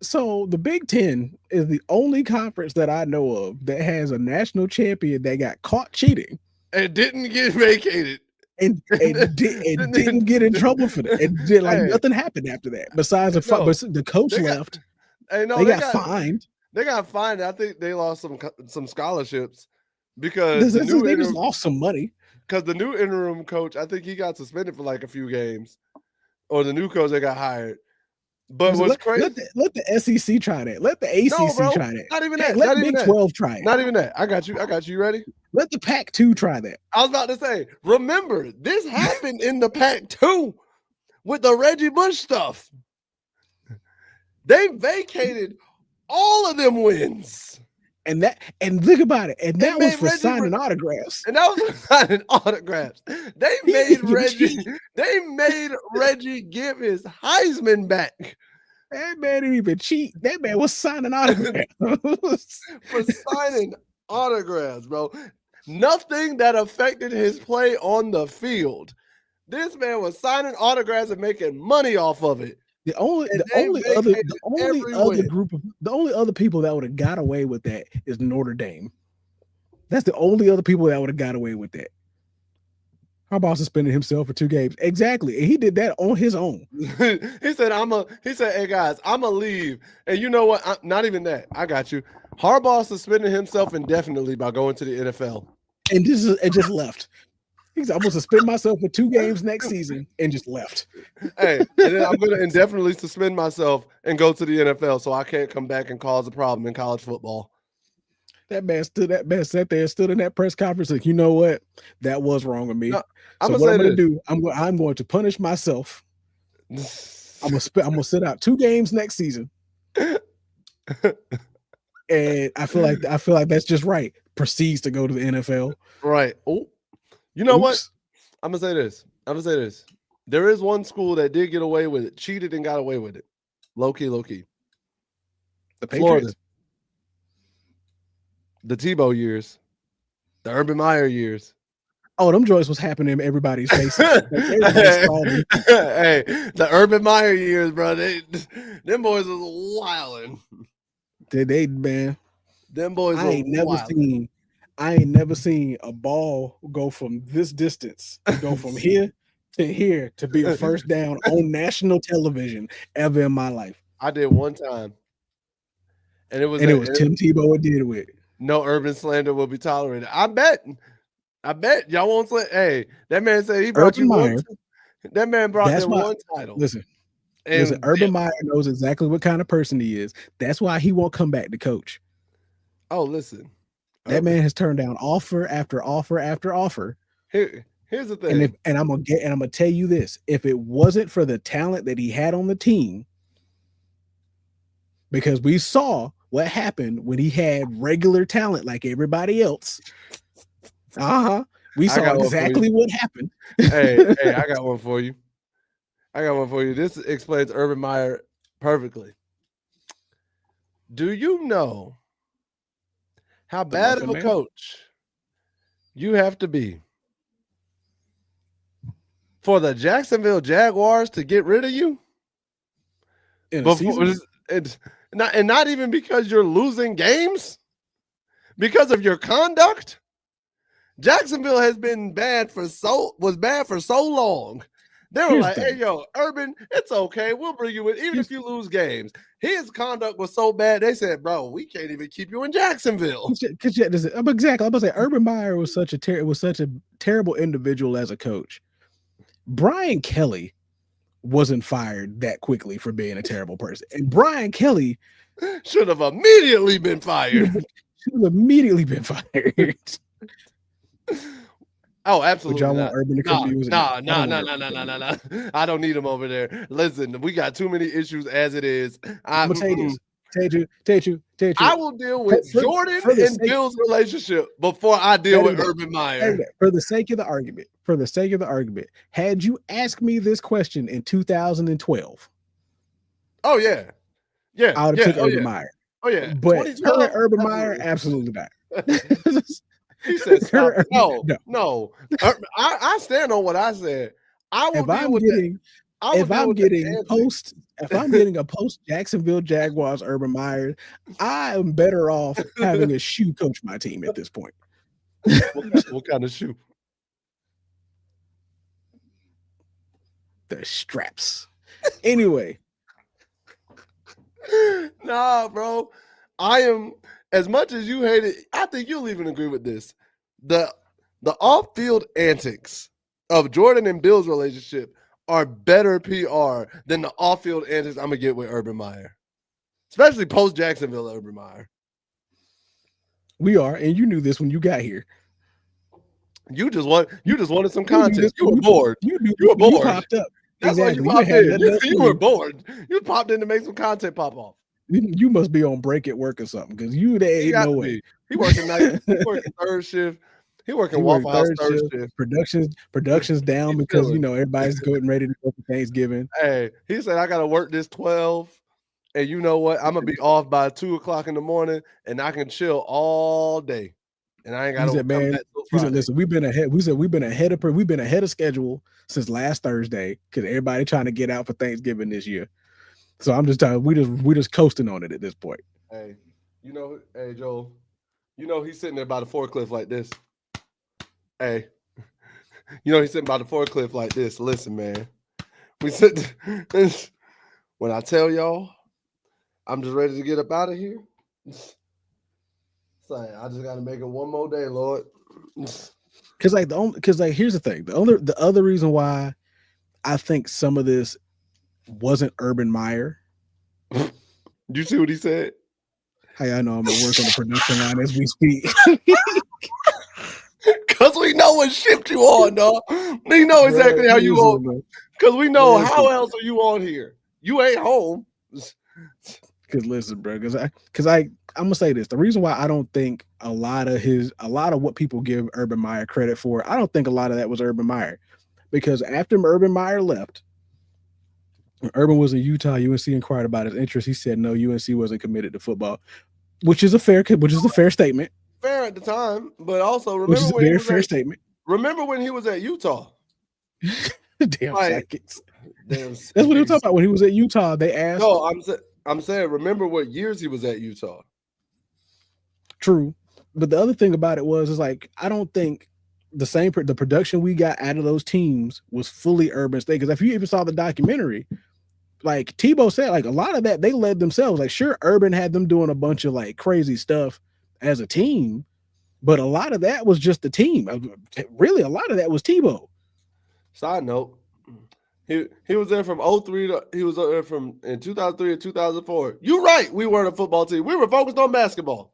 So the Big Ten is the only conference that I know of that has a national champion that got caught cheating and didn't get vacated. And didn't get in trouble for that. And did, like nothing happened after that. Besides the coach left. They got fined. They got fined. I think they lost some scholarships because they just lost some money. Because the new interim coach, I think he got suspended for like a few games, or the new coach that got hired. But what's crazy? Let the SEC try that. Let the ACC try that. Not even that. Let Big 12 try it. Not even that. I got you. You ready? Let the Pac-2 try that. I was about to say, remember, this happened in the Pac-2 with the Reggie Bush stuff. They vacated all of them wins. And look about it. And that was for signing autographs. And that was for signing autographs. They made Reggie give his Heisman back. That man didn't even cheat. That man was signing autographs. For signing autographs, bro. Nothing that affected his play on the field. This man was signing autographs and making money off of it. The only other people that would have got away with that is Notre Dame. That's the only other people that would have got away with that. Harbaugh suspended himself for 2 games. Exactly. And he did that on his own. he said, hey guys, I'ma leave. And you know what? Not even that. I got you. Harbaugh suspended himself indefinitely by going to the NFL. And just left. He's I'm gonna suspend myself for 2 games next season and just left. Hey, and then I'm gonna indefinitely suspend myself and go to the NFL so I can't come back and cause a problem in college football. That man sat there, stood in that press conference like, you know what? That was wrong with me. No, so what I'm gonna do, I'm going to punish myself. I'm gonna sit out 2 games next season. And I feel like that's just right. Proceeds to go to the NFL. Right. Oh. You know what? I'm gonna say this. There is one school that did get away with it, cheated and got away with it. Low key. The Patriots. Florida. The Tebow years. The Urban Meyer years. Oh, them joints was happening in everybody's faces. Hey, the Urban Meyer years, bro. Them boys was wilding. They man. Them boys. I ain't never seen a ball go from this distance, go from here to here to be a first down on national television ever in my life. I did one time. And it was Tim Tebow it did with. No urban slander will be tolerated. I bet y'all won't say, hey, that man said he brought you one. That man brought them one title. Listen, Urban Meyer knows exactly what kind of person he is. That's why he won't come back to coach. Oh, listen. That man has turned down offer after offer after offer. Here's the thing. And I'm gonna tell you this: if it wasn't for the talent that he had on the team, because we saw what happened when he had regular talent like everybody else. We saw exactly what happened. Hey, I got one for you. This explains Urban Meyer perfectly. Do you know how bad of a coach you have to be for the Jacksonville Jaguars to get rid of you? Not even because you're losing games, because of your conduct. Jacksonville has been bad for so long. They were like, hey, yo, Urban, it's okay. We'll bring you in, even if you lose games. His conduct was so bad, they said, bro, we can't even keep you in Jacksonville. Exactly. I'm about to say, Urban Meyer was such a terrible individual as a coach. Brian Kelly wasn't fired that quickly for being a terrible person. And Brian Kelly should have immediately been fired. Oh, Would absolutely y'all not. want Urban to come to you? Nah. I don't want Urban to come to you. I don't need him over there. Listen, we got too many issues as it is. I'm gonna tell you this. Tell you. I will deal with Jordan for the and sake, Bill's relationship before I deal with Urban Meyer. for the sake of the argument, had you asked me this question in 2012, Oh yeah, I would have took Urban Meyer. Oh yeah, But current Urban Meyer, absolutely not. He said, "Stop it." No. I stand on what I said. I will deal with that. If I'm getting a post Jacksonville Jaguars Urban Meyer, I am better off having a shoe coach my team at this point. What kind of shoe? The straps. Anyway. Nah, bro. I am, as much as you hate it, I think you'll even agree with this. The off-field antics of Jordan and Bill's relationship are better PR than the off-field antics I'm gonna get with Urban Meyer, especially post Jacksonville Urban Meyer. We are, and you knew this when you got here. You just wanted some content. You were bored. You were bored. You popped up. That's why you popped in. You were bored. You popped in to make some content pop off. You must be on break at work or something, because you ain't no way. He working night. He working third shift. He working Waffle House third shift. Production's down because everybody's getting ready to go for Thanksgiving. Hey, he said I gotta work this 12, and you know what? I'm gonna be off by 2:00 in the morning, and I can chill all day. And I ain't gotta come back till Friday. He said, listen, we've been ahead of schedule since last Thursday because everybody trying to get out for Thanksgiving this year. So I'm just telling we just coasting on it at this point. Hey, hey Joel, he's sitting there by the forklift like this. Hey, he's sitting by the forklift like this. Listen, man, when I tell y'all, I'm just ready to get up out of here. I just got to make it one more day, Lord. Because here's the thing. The other reason why I think some of this wasn't Urban Meyer. You see what he said? Hey, I know I'm at work on the production line as we speak. Because we know what shift you on, dog. We know exactly how you on. Because we know how else are you on here. You ain't home. Because listen, bro. Because I'm gonna say this. The reason why I don't think a lot of what people give Urban Meyer credit for, I don't think a lot of that was Urban Meyer. Because after Urban Meyer left, when Urban was in Utah, UNC inquired about his interest. He said no, UNC wasn't committed to football, which is a fair statement. Fair at the time, but also statement. Remember when he was at Utah? Damn psychics. That's what he was talking about when he was at Utah. They asked. No, I'm saying remember what years he was at Utah. True, but the other thing about it is like I don't think the production we got out of those teams was fully Urban State. Because if you even saw the documentary, like Tebow said, like a lot of that they led themselves. Like sure, Urban had them doing a bunch of like crazy stuff as a team, but a lot of that was just the team. Really, a lot of that was Tebow. Side note, he was there from 2003 to he was there from in 2003 to 2004. You're right. We weren't a football team. We were focused on basketball.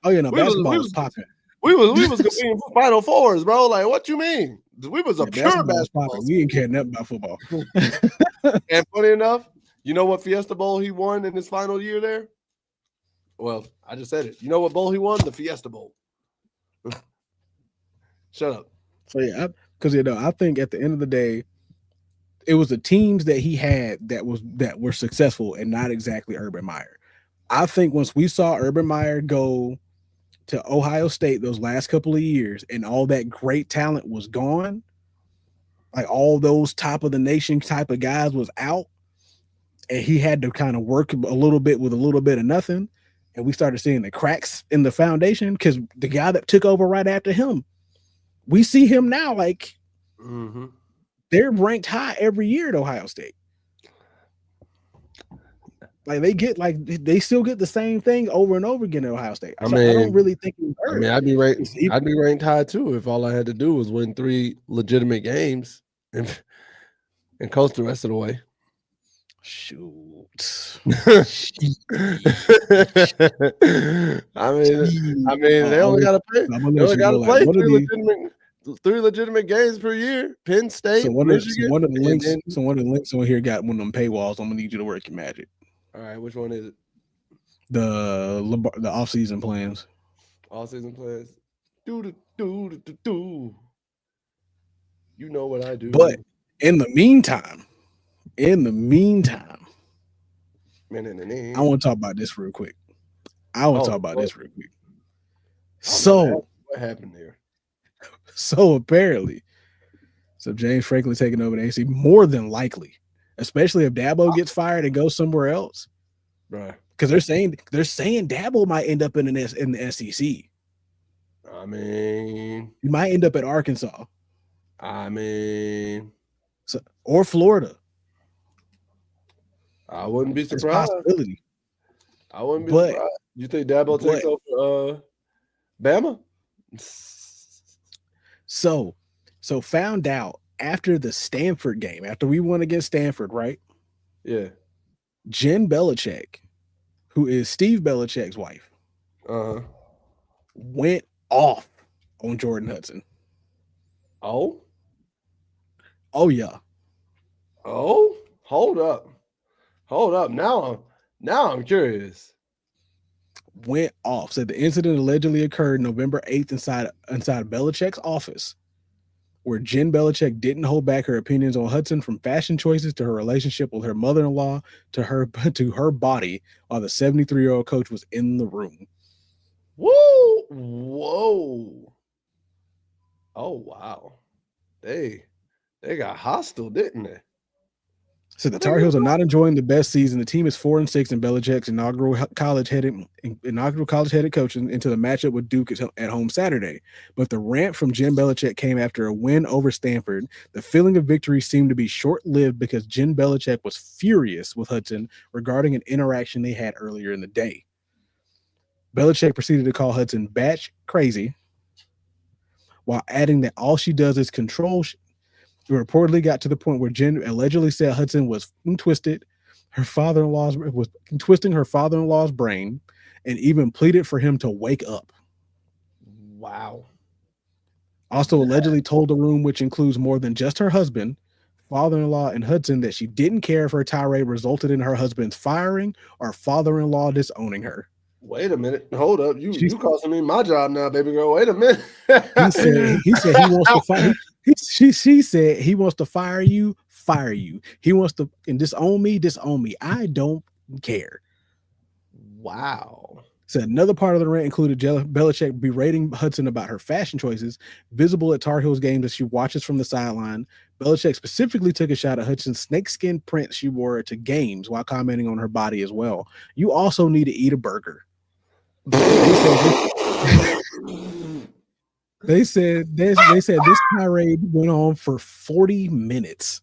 Oh yeah, no, basketball was popping. We was competing for Final Fours, bro. Like, what you mean? We was a pure basketball. We didn't care nothing about football. And funny enough, you know what Fiesta Bowl he won in his final year there? Well, I just said it. You know what bowl he won? The Fiesta Bowl. Shut up. So yeah, because I think at the end of the day, it was the teams that he had that were successful and not exactly Urban Meyer. I think once we saw Urban Meyer go to Ohio State those last couple of years and all that great talent was gone, like all those top of the nation type of guys was out, and he had to kind of work a little bit with a little bit of nothing. And we started seeing the cracks in the foundation because the guy that took over right after him, we see him now like they're ranked high every year at Ohio State. Like they still get the same thing over and over again at Ohio State. I don't really think it was Urban. I'd be ranked high too if all I had to do was win 3 legitimate games and coast the rest of the way. Shoot. I mean, they only got to play. They only got to play 3 3 legitimate games per year. Penn State, So Michigan. one of the and links, then, so one of the links on here got one of them paywalls. I'm gonna need you to work your magic. all right, which one is it? The off-season plans. All season plans. Do. You know what I do. But in the meantime, I want to talk about this real quick. So what happened there? So apparently, James Franklin taking over the AC more than likely, especially if Dabo gets fired and goes somewhere else. Right. Because they're saying Dabo might end up in the SEC. I mean, he might end up at Arkansas. Or Florida. I wouldn't be surprised. Possibility. I wouldn't be surprised. You think Dabo takes over Bama? So found out after the Stanford game, after we won against Stanford, right? Yeah. Jen Belichick, who is Steve Belichick's wife, went off on Jordan Hudson. Oh yeah. Oh, hold up. Now I'm curious. Went off. Said the incident allegedly occurred November 8th inside Belichick's office, where Jen Belichick didn't hold back her opinions on Hudson, from fashion choices to her relationship with her mother-in-law to her body, while the 73-year-old coach was in the room. Whoa. Oh, wow. They got hostile, didn't they? So the Tar Heels are not enjoying the best season. The team is 4-6 in Belichick's inaugural college-headed coaching into the matchup with Duke at home Saturday. But the rant from Jen Belichick came after a win over Stanford. The feeling of victory seemed to be short-lived because Jen Belichick was furious with Hudson regarding an interaction they had earlier in the day. Belichick proceeded to call Hudson batch crazy, while adding that all she does is control. It reportedly got to the point where Jen allegedly said Hudson was twisted. Was twisting her father-in-law's brain, and even pleaded for him to wake up. Wow. Also allegedly told the room, which includes more than just her husband, father-in-law, and Hudson, that she didn't care if her tirade resulted in her husband's firing or father-in-law disowning her. Wait a minute. Hold up. You costing me my job now, baby girl. Wait a minute. he said he wants to fire. She said he wants to fire you. He wants to disown me. I don't care. Wow. So another part of the rant included Belichick berating Hudson about her fashion choices, visible at Tar Heels games as she watches from the sideline. Belichick specifically took a shot at Hudson's snakeskin print she wore to games, while commenting on her body as well. You also need to eat a burger. They said this tirade went on for 40 minutes.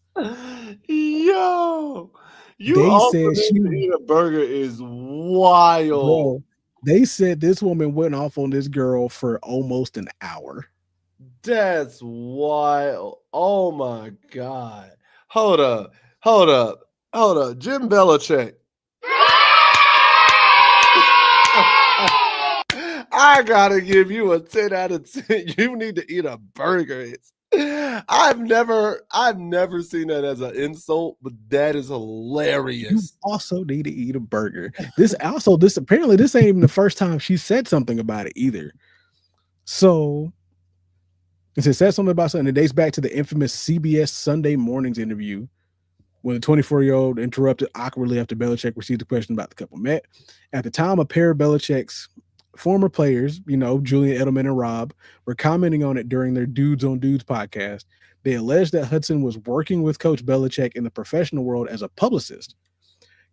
Yo, eat a burger is wild. Bro, they said this woman went off on this girl for almost an hour. That's wild. Oh my God. Hold up. Jim Belichick. I gotta give you a 10 out of 10. You need to eat a burger. I've never seen that as an insult, but that is hilarious. You also need to eat a burger. This apparently this ain't even the first time she said something about it either. So it said something about something that dates back to the infamous CBS Sunday Mornings interview, when the 24-year-old interrupted awkwardly after Belichick received a question about the couple met. At the time, a pair of Belichick's former players, Julian Edelman and Rob, were commenting on it during their Dudes on Dudes podcast. They alleged that Hudson was working with Coach Belichick in the professional world as a publicist.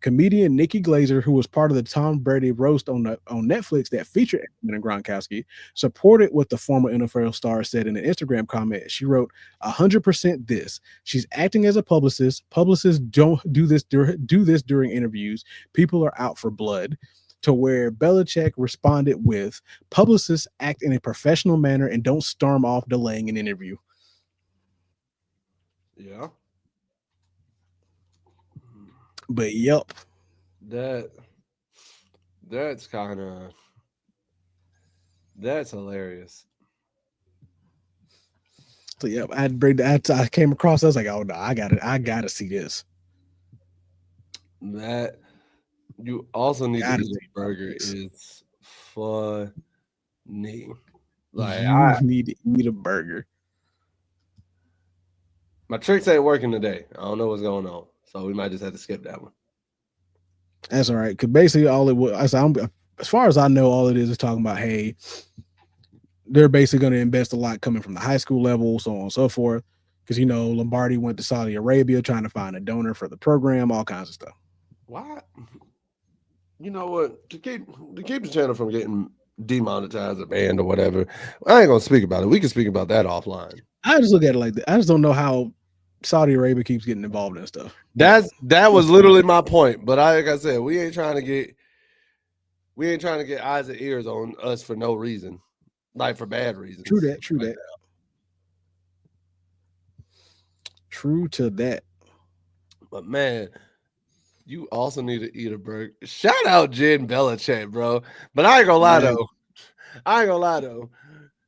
Comedian Nikki Glazer, who was part of the Tom Brady roast on Netflix that featured Edelman and Gronkowski, supported what the former NFL star said in an Instagram comment. She wrote, 100% this. She's acting as a publicist. Publicists don't do this during interviews. People are out for blood. To where Belichick responded with, publicists act in a professional manner and don't storm off delaying an interview. Yeah. But yep. That's hilarious. So yeah, I came across. I was like, oh no, I gotta see this. That you also need to Gotta eat see a burger this. is funny. Like You need to eat a burger. my tricks ain't working today. I don't know what's going on, so we might just have to skip that one. That's all right. Because basically, all it was, as far as I know, all it is talking about, hey, they're basically going to invest a lot coming from the high school level, so on and so forth. Because Lombardi went to Saudi Arabia trying to find a donor for the program, all kinds of stuff. Why? You know what? To keep the channel from getting demonetized or banned or whatever, I ain't gonna speak about it. We can speak about that offline. I just look at it like that. I just don't know how Saudi Arabia keeps getting involved in stuff. That was literally my point. But like I said, we ain't trying to get eyes and ears on us for no reason, like for bad reasons. True that. True to that. But man, you also need to eat a burger. Shout out Jen Belichick, bro. But I ain't gonna lie though.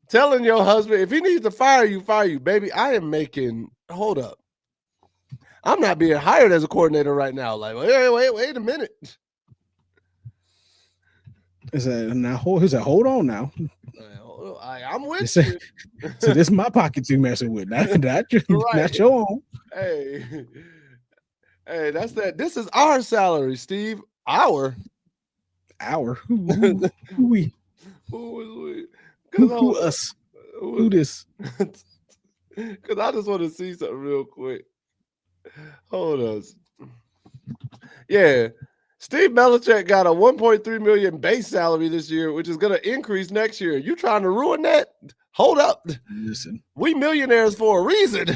Telling your husband if he needs to fire you, baby. I am making. Hold up. I'm not being hired as a coordinator right now. Like, wait a minute. Is that now? Hold on now. I'm with you. So this is my pocket you messing with, not your own. Hey, that's that. This is our salary, Steve. Who we? Who us? Who this? Because I just want to see something real quick. Hold us. Yeah. Steve Belichick got a $1.3 million base salary this year, which is going to increase next year. You trying to ruin that? Hold up. Listen. We millionaires for a reason.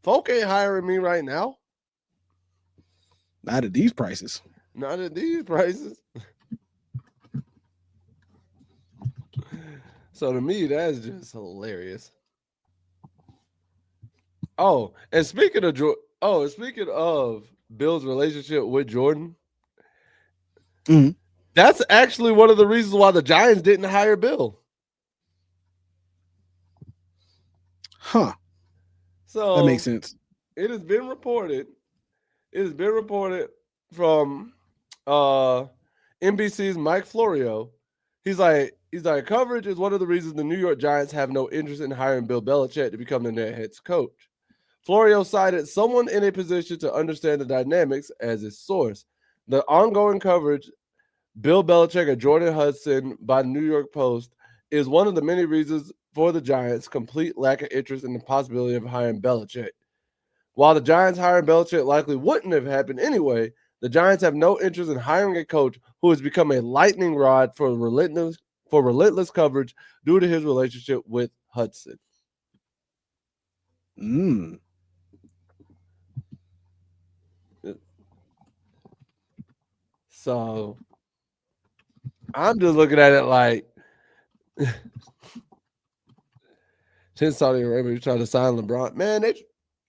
Folk ain't hiring me right now. Not at these prices. So to me, that's just hilarious. And speaking of Bill's relationship with Jordan, that's actually one of the reasons why the Giants didn't hire Bill. Huh. So that makes sense. It has been reported from NBC's Mike Florio. He's like, coverage is one of the reasons the New York Giants have no interest in hiring Bill Belichick to become the head coach. Florio cited someone in a position to understand the dynamics as his source. The ongoing coverage, Bill Belichick and Jordan Hudson by the New York Post, is one of the many reasons for the Giants' complete lack of interest in the possibility of hiring Belichick. While the Giants hiring Belichick likely wouldn't have happened anyway, the Giants have no interest in hiring a coach who has become a lightning rod for relentless coverage due to his relationship with Hudson. So I'm just looking at it like, since Saudi Arabia trying to sign LeBron, man, they're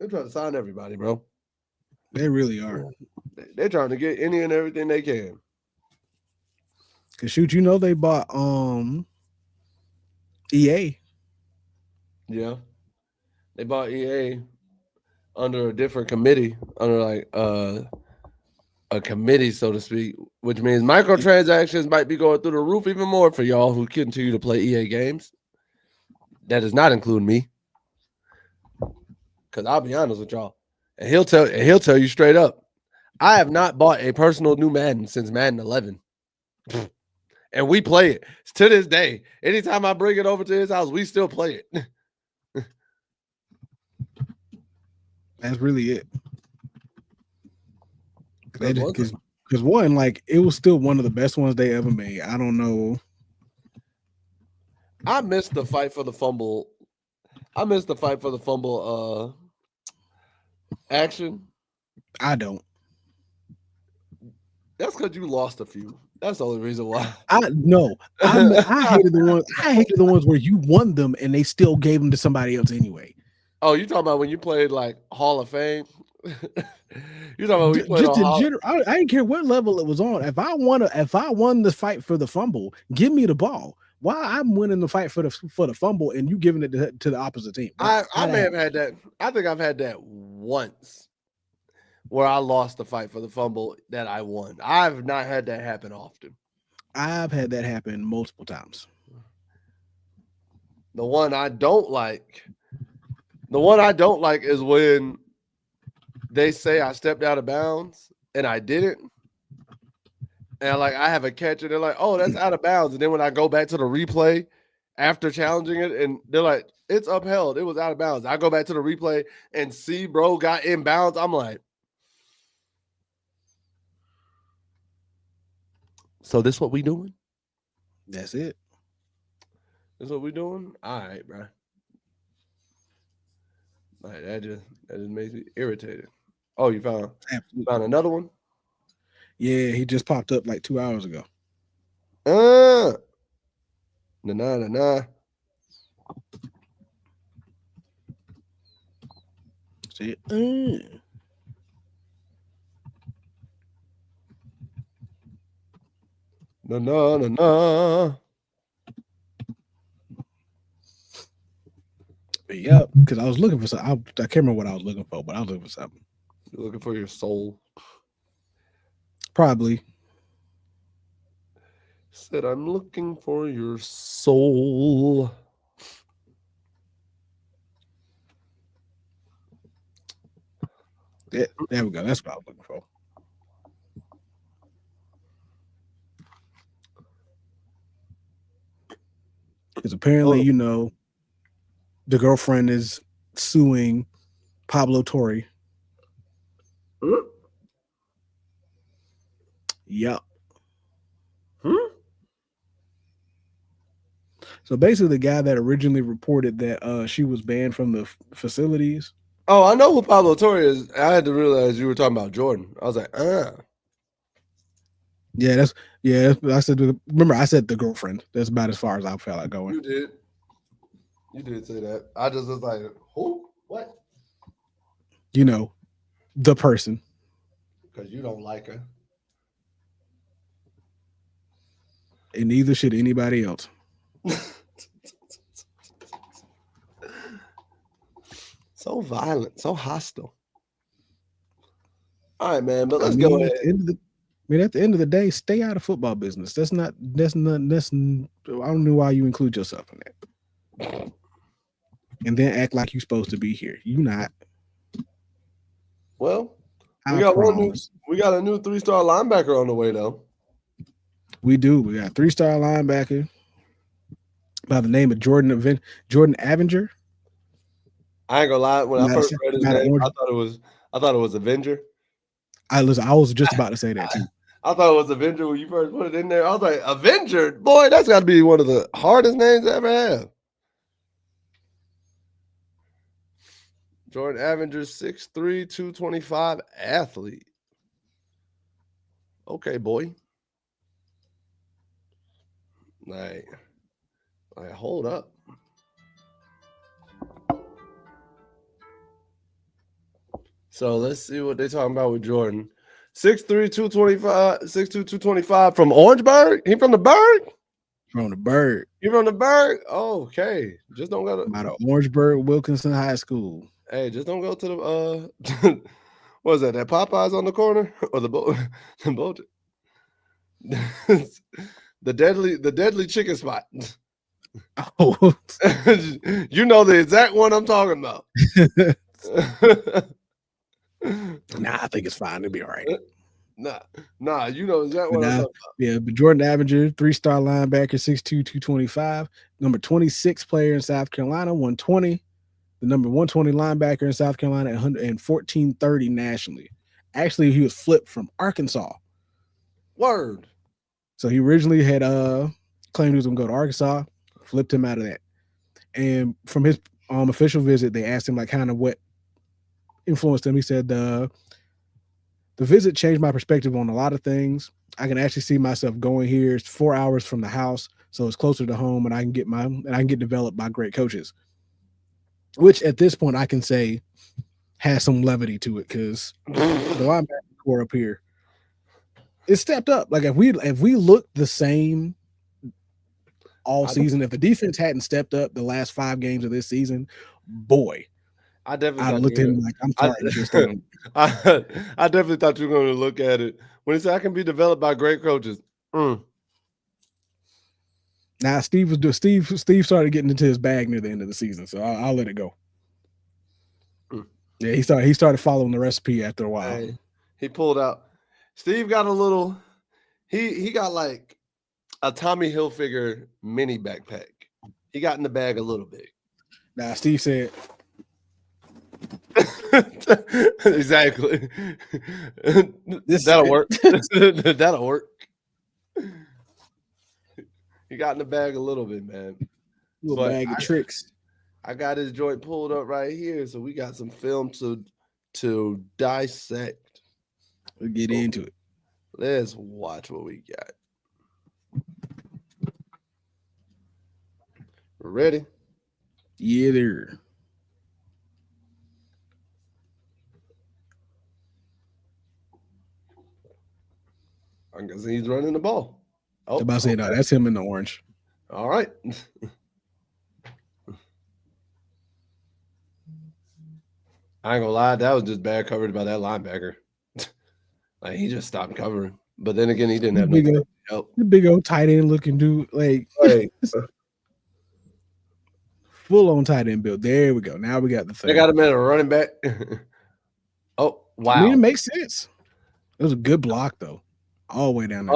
trying to sign everybody, bro. They really are. They're trying to get any and everything they can. Cause shoot, they bought EA. Yeah, they bought EA under a different committee, under like a committee, so to speak, which means microtransactions might be going through the roof even more for y'all who continue to play EA games. That does not include me, because I'll be honest with y'all, and he'll tell you straight up, I have not bought a personal new Madden since Madden 11, and we play it to this day. Anytime I bring it over to his house, we still play it. That's really it. Because one, like, it was still one of the best ones they ever made. I don't know. I missed the fight for the fumble. Action. I don't. That's because you lost a few. That's the only reason why. I hated the ones where you won them and they still gave them to somebody else anyway. Oh, you talking about when you played like Hall of Fame? You talking about when you played just in general? I didn't care what level it was on. If I won the fight for the fumble, give me the ball. why I'm winning the fight for the fumble and you giving it to the opposite team. I may have had that. I think I've had that once where I lost the fight for the fumble that I won. I've not had that happen often. I've had that happen multiple times. The one I don't like is when they say I stepped out of bounds and I didn't. And like I have a catch and they're like, oh, that's out of bounds. And then when I go back to the replay after challenging it, and they're like, it's upheld. It was out of bounds. I go back to the replay and see bro got in bounds. I'm like, so this what we doing? That's it. That's what we doing? All right, bro. Like that just makes me irritated. Oh, you found another one? Yeah, he just popped up like 2 hours ago. Nah. See, Nah. Yep, because I was looking for something. I can't remember what I was looking for, but I was looking for something. You're looking for your soul. Probably. Said I'm looking for your soul. Yeah, there we go. That's what I was looking for. Because apparently, the girlfriend is suing Pablo Torre. Yep. So basically, the guy that originally reported that she was banned from the facilities. Oh, I know who Pablo Torre is. I had to realize you were talking about Jordan. I was like, Yeah, I said. Remember, I said the girlfriend. That's about as far as I felt like going. You did say that. I just was like, who? What? The person. Because you don't like her. And neither should anybody else. So violent, so hostile. All right, man, but let's go ahead. At the end of the day, stay out of football business. That's not. I don't know why you include yourself in that. And then act like you're supposed to be here. You not. Well, we got a new 3-star linebacker on the way, though. We do. We got a 3-star linebacker by the name of Jordan Avenger. I ain't gonna lie. When I first read his name, I thought it was Avenger. I was just about to say that too. I thought it was Avenger when you first put it in there. I was like, Avenger, boy, that's got to be one of the hardest names I ever have. Jordan Avenger, 6'3", 225 athlete. Okay, boy. Like, hold up. So let's see what they're talking about with Jordan. 6'3", 225, 6'2", 225 from Orangeburg? He from the Burg? From the Burg. You from the Burg? Oh, okay. Just don't go to out of Orangeburg Wilkinson High School. Hey, just don't go to the what is that? That Popeyes on the corner? Or the boat the deadly chicken spot. Oh. You know the exact one I'm talking about. Nah, I think it's fine. It'll be all right. Nah, you know exactly what I'm talking about. Yeah, but Jordan Avenger, 3-star linebacker, 6'2", 225, number 26 player in South Carolina, 120. The number 120 linebacker in South Carolina, 114.30 nationally. Actually, he was flipped from Arkansas. Word. So he originally had claimed he was going to go to Arkansas, flipped him out of that. And from his official visit, they asked him like kind of what influenced him. He said, the visit changed my perspective on a lot of things. I can actually see myself going here. It's 4 hours from the house, so it's closer to home, and I can get developed by great coaches. Which at this point I can say has some levity to it because the linebacker core up here is stepped up. Like if we look the same all season. If the defense hadn't stepped up the last 5 games of this season, boy, I definitely I thought looked you at were him like, I'm I, sorry, but you're starting. I definitely thought you were going to look at it when he said I can be developed by great coaches. Now Steve started getting into his bag near the end of the season, so I'll let it go. Yeah, he started following the recipe after a while. Hey, he pulled out. Steve got a little. He got like a Tommy Hilfiger mini backpack. He got in the bag a little bit. Now Steve said, exactly. That'll work. That'll work. He got in the bag a little bit, man. Little bag of tricks. I got his joint pulled up right here, so we got some film to dissect. We'll get into it. Let's watch what we got. Ready? Yeah, there. I guess he's running the ball. Oh, I'm about to say, no, that's him in the orange. All right. I ain't gonna lie, that was just bad coverage by that linebacker. Like he just stopped covering. But then again, he didn't have no help. The big old tight end looking dude, like hey. full on tight end build. There we go. Now we got the thing. They got him at a running back. Wow. I mean, it makes sense. It was a good block though. All the way down there.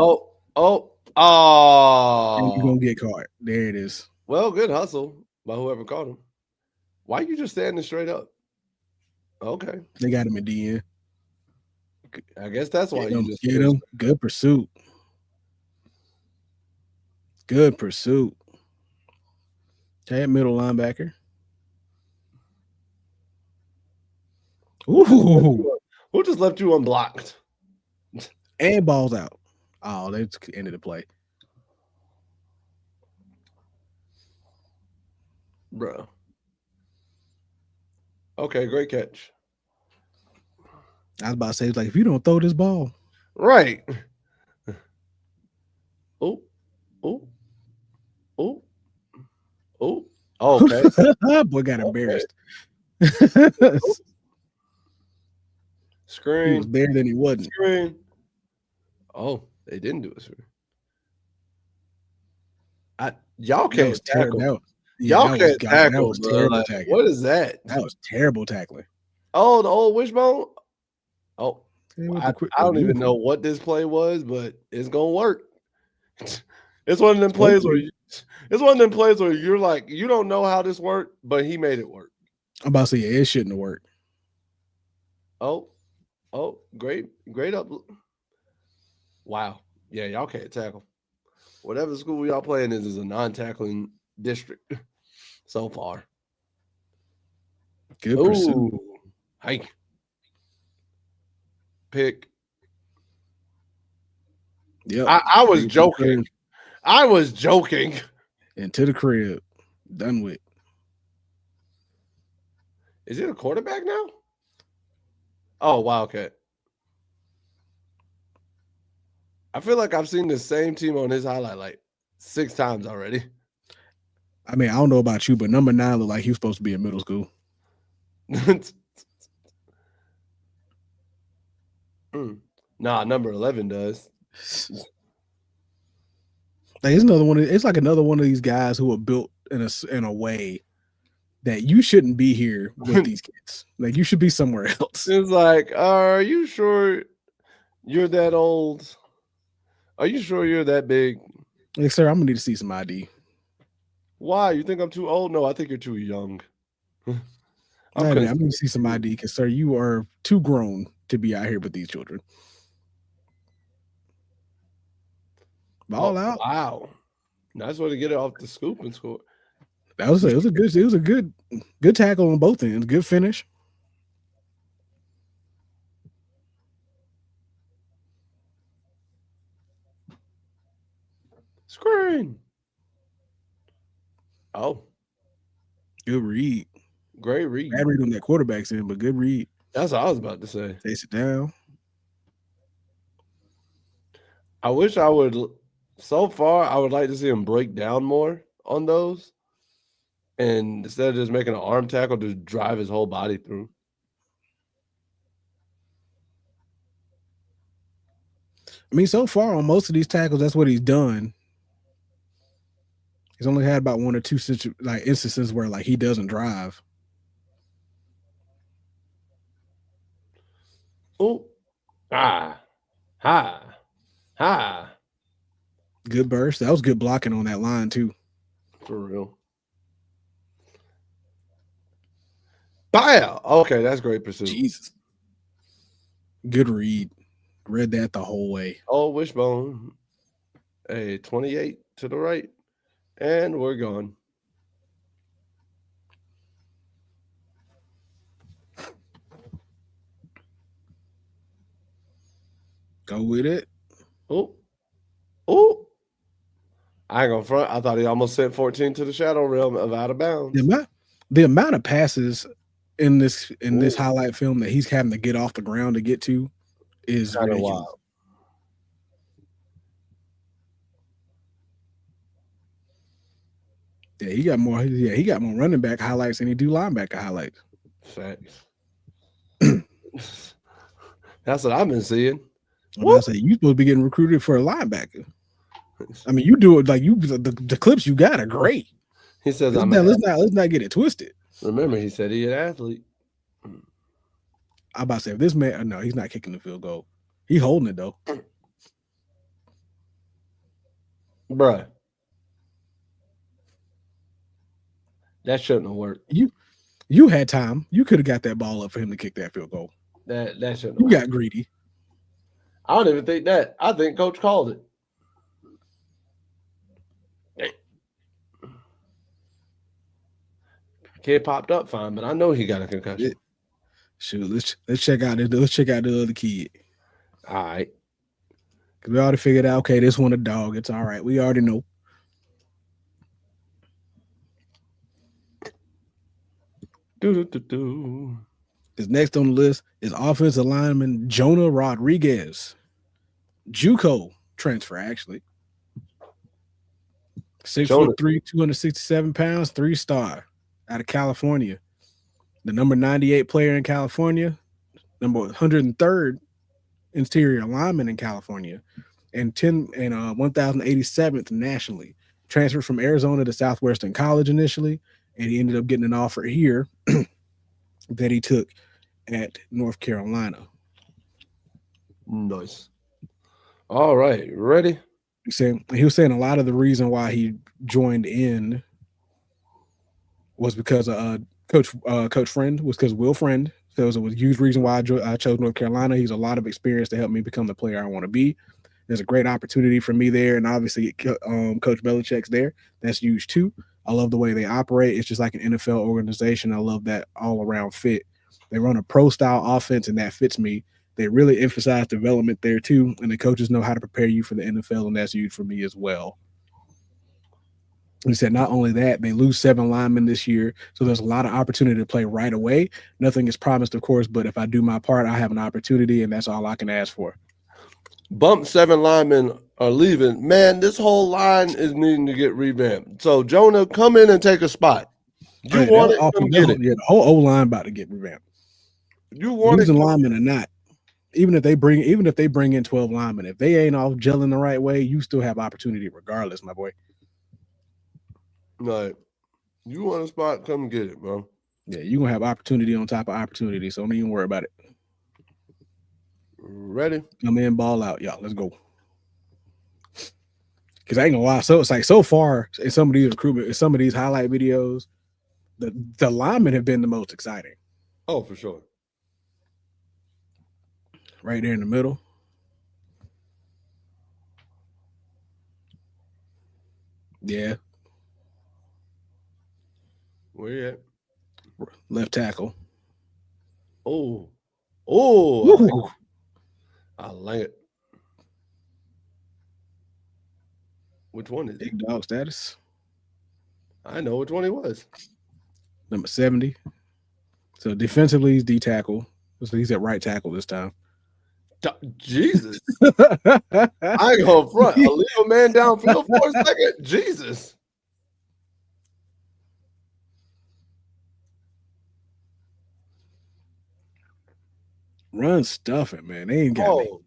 Oh. And you're gonna get caught. There it is. Well, good hustle by whoever caught him. Why you just standing straight up? Okay. They got him at the end. I guess that's why you just get him. Good pursuit. Good pursuit. That middle linebacker. Ooh. Who just left you unblocked? And balls out. Oh, they ended the play. Bro. Okay, great catch. I was about to say, it's like, if you don't throw this ball. Right. Oh. Okay. Boy got embarrassed. Screen. He was there, then he wasn't. Screen. Oh, they didn't do a screen. Y'all can't tackle. Y'all can't tackle. That was terrible tackling. What is that? That was terrible tackling. Oh, the old wishbone? Oh, I don't even know know what this play was, but it's gonna work. It's one of them plays where you're like, you don't know how this worked, but he made it work. I'm about to say, yeah, it shouldn't have worked. Oh, great up. Wow. Yeah, y'all can't tackle. Whatever school y'all playing is a non-tackling district so far. Good pursuit. Hey. Pick. Yeah. I was joking. I was joking. Into the crib. Done with. Is it a quarterback now? Oh, Wildcat. I feel like I've seen the same team on his highlight like 6 times already. I mean, I don't know about you, but number 9 looked like he was supposed to be in middle school. Nah, number 11 does. Like it's another one. It's like another one of these guys who are built in a way that you shouldn't be here with these kids. Like you should be somewhere else. It's like, are you sure you're that old? Are you sure you're that big? Like, sir, I'm gonna need to see some ID. Why? You think I'm too old? No, I think you're too young. I'm gonna see some ID because, sir, you are too grown to be out here with these children. Ball out. Wow. Nice way to get it off the scoop and score. It was a good tackle on both ends. Good finish. Screen. Oh. Good read. Great read. Bad read on that quarterback's end, but good read. That's what I was about to say. Chase it down. I wish I would So far, I would like to see him break down more on those, and instead of just making an arm tackle, just drive his whole body through. I mean, so far on most of these tackles, that's what he's done. He's only had about one or two instances where like he doesn't drive. Oh, ah, ha, ha. Good burst. That was good blocking on that line too. For real. Bam. Okay, that's great pursuit. Jesus. Good read. Read that the whole way. Oh, wishbone. A 28 to the right. And we're gone. Go with it. Oh. Oh. I ain't gonna front. I thought he almost sent 14 to the shadow realm of out of bounds. The amount of passes in this highlight film that he's having to get off the ground to get to is Kinda ridiculous. wild. Yeah, he got more. Yeah, he got more running back highlights than he do linebacker highlights. Facts. That's what I've been seeing. I say you supposed to be getting recruited for a linebacker. I mean, you do it like the clips you got are great. He says let's not get it twisted. Remember, he said he's an athlete. I'm about to say if this man, no, he's not kicking the field goal. He holding it though, bruh. That shouldn't have worked. You had time. You could have got that ball up for him to kick that field goal. That shouldn't. You got greedy. I don't even think that. I think Coach called it. Kid popped up fine, but I know he got a concussion. Shoot, let's check out the other kid. All right. Cause we already figured out, okay, this one a dog. It's all right. We already know. His next on the list is offensive lineman Jonah Rodriguez. JUCO transfer, actually. 6'3", 267 pounds, 3-star out of California. The number 98 player in California, number 103rd interior lineman in California, and 1087th nationally. Transferred from Arizona to Southwestern College initially, and he ended up getting an offer here that he took at North Carolina. Nice. All right, ready? He was saying a lot of the reason why he joined in was because Coach Friend, was because Will Friend. So it was a huge reason why I chose North Carolina. He's a lot of experience to help me become the player I want to be. There's a great opportunity for me there, and obviously Coach Belichick's there. That's huge too. I love the way they operate. It's just like an NFL organization. I love that all-around fit. They run a pro-style offense, and that fits me. They really emphasize development there too, and the coaches know how to prepare you for the NFL, and that's huge for me as well. He said not only that, they lose 7 linemen this year, so there's a lot of opportunity to play right away. Nothing is promised, of course, but if I do my part, I have an opportunity, and that's all I can ask for. Bump 7 linemen are leaving. Man, this whole line is needing to get revamped. So, Jonah, come in and take a spot. You want it, come get it. Yeah, the whole O-line about to get revamped. You want losing linemen or not. Even if they bring in 12 linemen, if they ain't all gelling the right way, you still have opportunity regardless, my boy. Like, you want a spot, come get it, bro. Yeah, you're going to have opportunity on top of opportunity, so don't even worry about it. Ready? Come in, ball out, y'all. Let's go. Because I ain't going to lie. So it's like so far in some of these recruitment, some of these highlight videos, the linemen have been the most exciting. Oh, for sure. Right there in the middle. Yeah. Where you at? Left tackle. Oh. I like it. Which one is it? Big dog status. I know which one he was. Number 70. So defensively, he's D tackle. So he's at right tackle this time. Jesus. I ain't gonna front. A legal man downfield for a second. Jesus. Run stuffing, man. They ain't got me. Oh,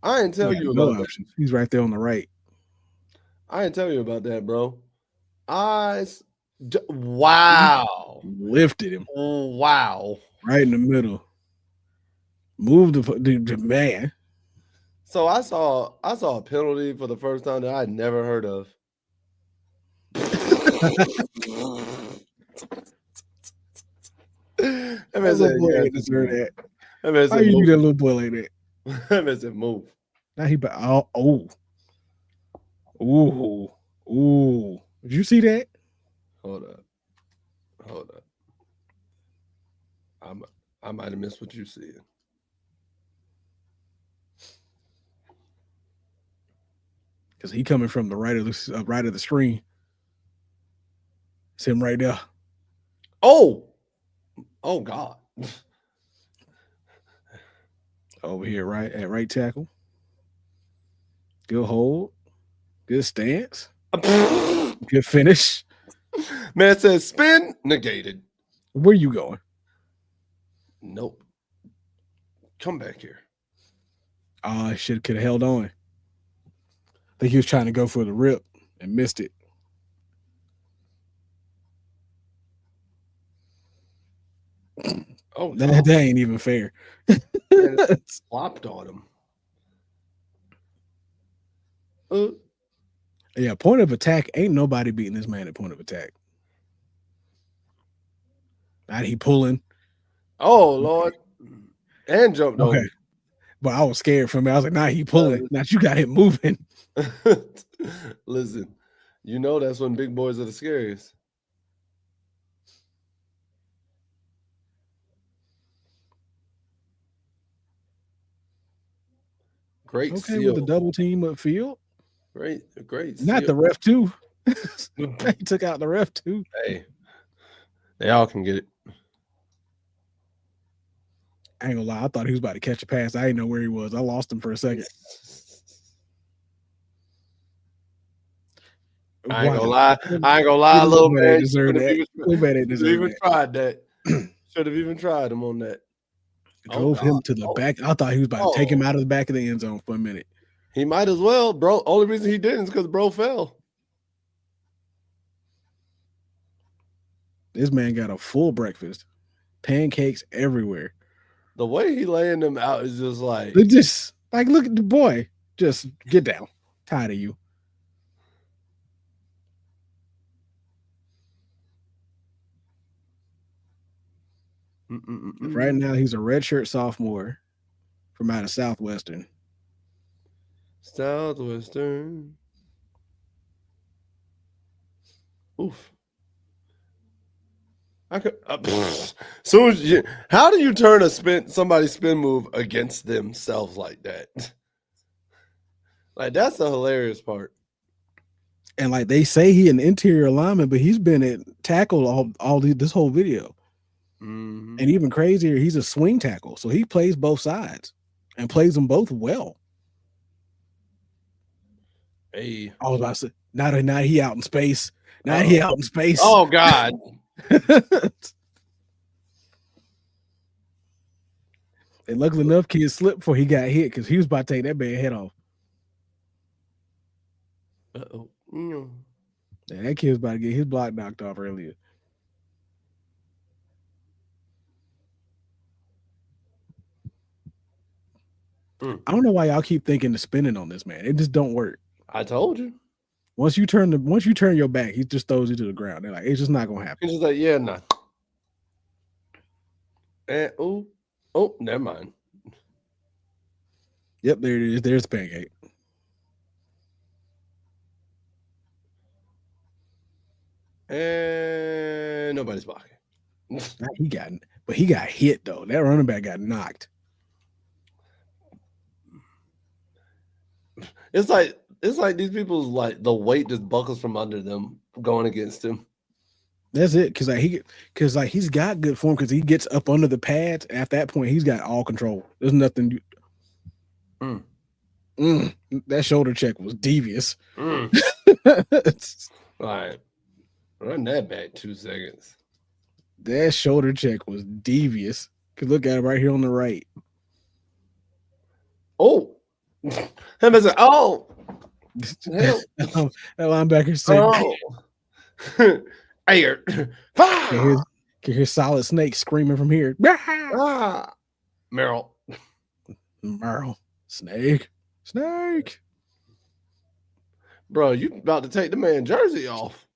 I ain't tell you no about options. He's right there on the right. I ain't tell you about that, bro. Wow. Lifted him Wow. right in the middle. Moved the man. So I saw a penalty for the first time that I'd never heard of. That man said, Little boy yes, ain't deserve that. That man How said, you do move. that little boy like that? That man said, move. Now he ooh. Did you see that? Hold up. I might have missed what you said. Because he coming from the right of the screen. It's him right there. Oh God. Over here, right at right tackle. Good hold. Good stance. Good finish. Man says spin negated. Where you going? Nope. Come back here. Oh, I could have held on. I think he was trying to go for the rip and missed it. Oh, that ain't even fair. Flopped on him. Yeah, point of attack. Ain't nobody beating this man at point of attack. Now he pulling. Oh, Lord. And jumped over. But I was scared for me. I was like, nah, he pulling. Now you got him moving. Listen, you know that's when big boys are the scariest. Great seal. With the double team upfield. Great Not seal. the ref too. He took out the ref too. Hey, they all can get it. I ain't gonna lie. I thought he was about to catch a pass. I didn't know where he was. I lost him for a second. I ain't gonna lie. Little man deserved that. Little man ain't deserved even tried that. Should have even tried him on that. Drove him to the back. I thought he was about to take him out of the back of the end zone for a minute. He might as well, bro. Only reason he didn't is because bro fell. This man got a full breakfast. Pancakes everywhere. The way he laying them out is just like look at the boy. Just get down. Tired of you. Right now, he's a redshirt sophomore from out of Southwestern. Oof. I could. Soon as how do you turn somebody's spin move against themselves like that? Like that's the hilarious part. And like they say, he an interior lineman, but he's been at tackle this whole video. Mm-hmm. And even crazier, he's a swing tackle, so he plays both sides and plays them both well. Hey, I was about to say, now he out in space. Now he out in space. Oh God. And luckily enough, kid slipped before he got hit because he was about to take that man's head off. Yeah, that kid was about to get his block knocked off earlier. I don't know why y'all keep thinking the spinning on this man. It just don't work. I told you. Once you turn your back, he just throws you to the ground. They're like, it's just not gonna happen. He's just like, yeah, nah. And never mind. Yep, there it is. There's the pancake. And nobody's blocking. He got hit though. That running back got knocked. It's like these people's like the weight just buckles from under them going against him. That's it, because he's got good form because he gets up under the pads. At that point, he's got all control. There's nothing. That shoulder check was devious. All right, run that back 2 seconds. That shoulder check was devious. Could look at it right here on the right. Oh, him as oh, hell. That linebacker said, Oh, air, can hear Solid Snake screaming from here. Merrill. Merle, Snake. Bro, you about to take the man jersey off.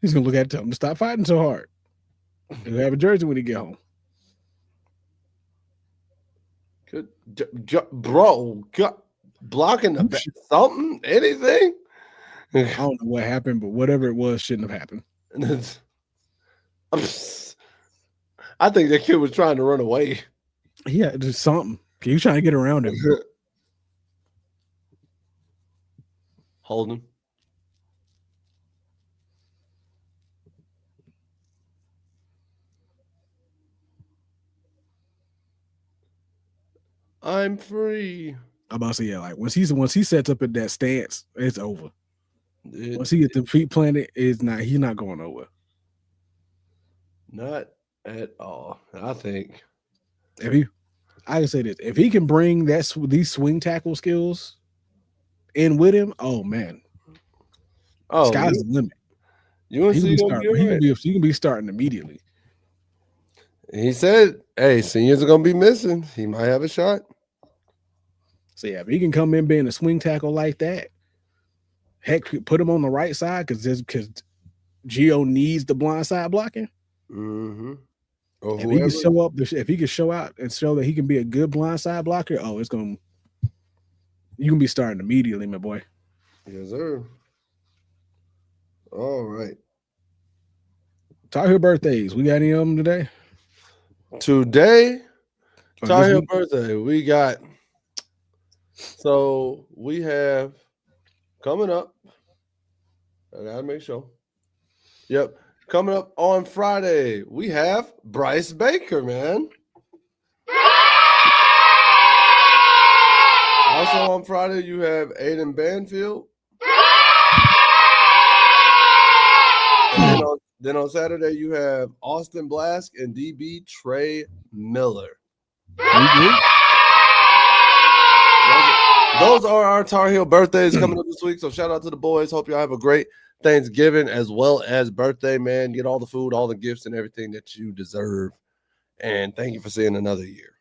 He's gonna look at it, tell him to stop fighting so hard. He'll have a jersey when he get home. Good, bro. Blocking the back, something, anything. I don't know what happened, but whatever it was shouldn't have happened. I think that kid was trying to run away. Yeah, just something. He was trying to get around him. Holding. I'm free. I'm about to say, yeah, like once he sets up in that stance, it's over. Once he gets the feet planted, he's not going nowhere. Not at all. I think I can say this, if he can bring these swing tackle skills in with him, oh man, sky's the limit. He can be starting immediately. He said, "Hey, seniors are gonna be missing. He might have a shot." So yeah, if he can come in being a swing tackle like that, heck, put him on the right side because Gio needs the blind side blocking. Mm-hmm. If he can show out and show that he can be a good blind side blocker, you can be starting immediately, my boy. Yes, sir. All right. Tar Heel birthdays. We got any of them today? Today, Tar Heel birthday. We got. So we have coming up. I gotta make sure. Yep. Coming up on Friday, we have Bryce Baker, man. Also on Friday, you have Aiden Banfield. And then on Saturday, you have Austin Blask and DB Trey Miller. Those are our Tar Heel birthdays coming up this week. So shout out to the boys. Hope y'all have a great Thanksgiving as well as birthday, man. Get all the food, all the gifts, and everything that you deserve. And thank you for seeing another year.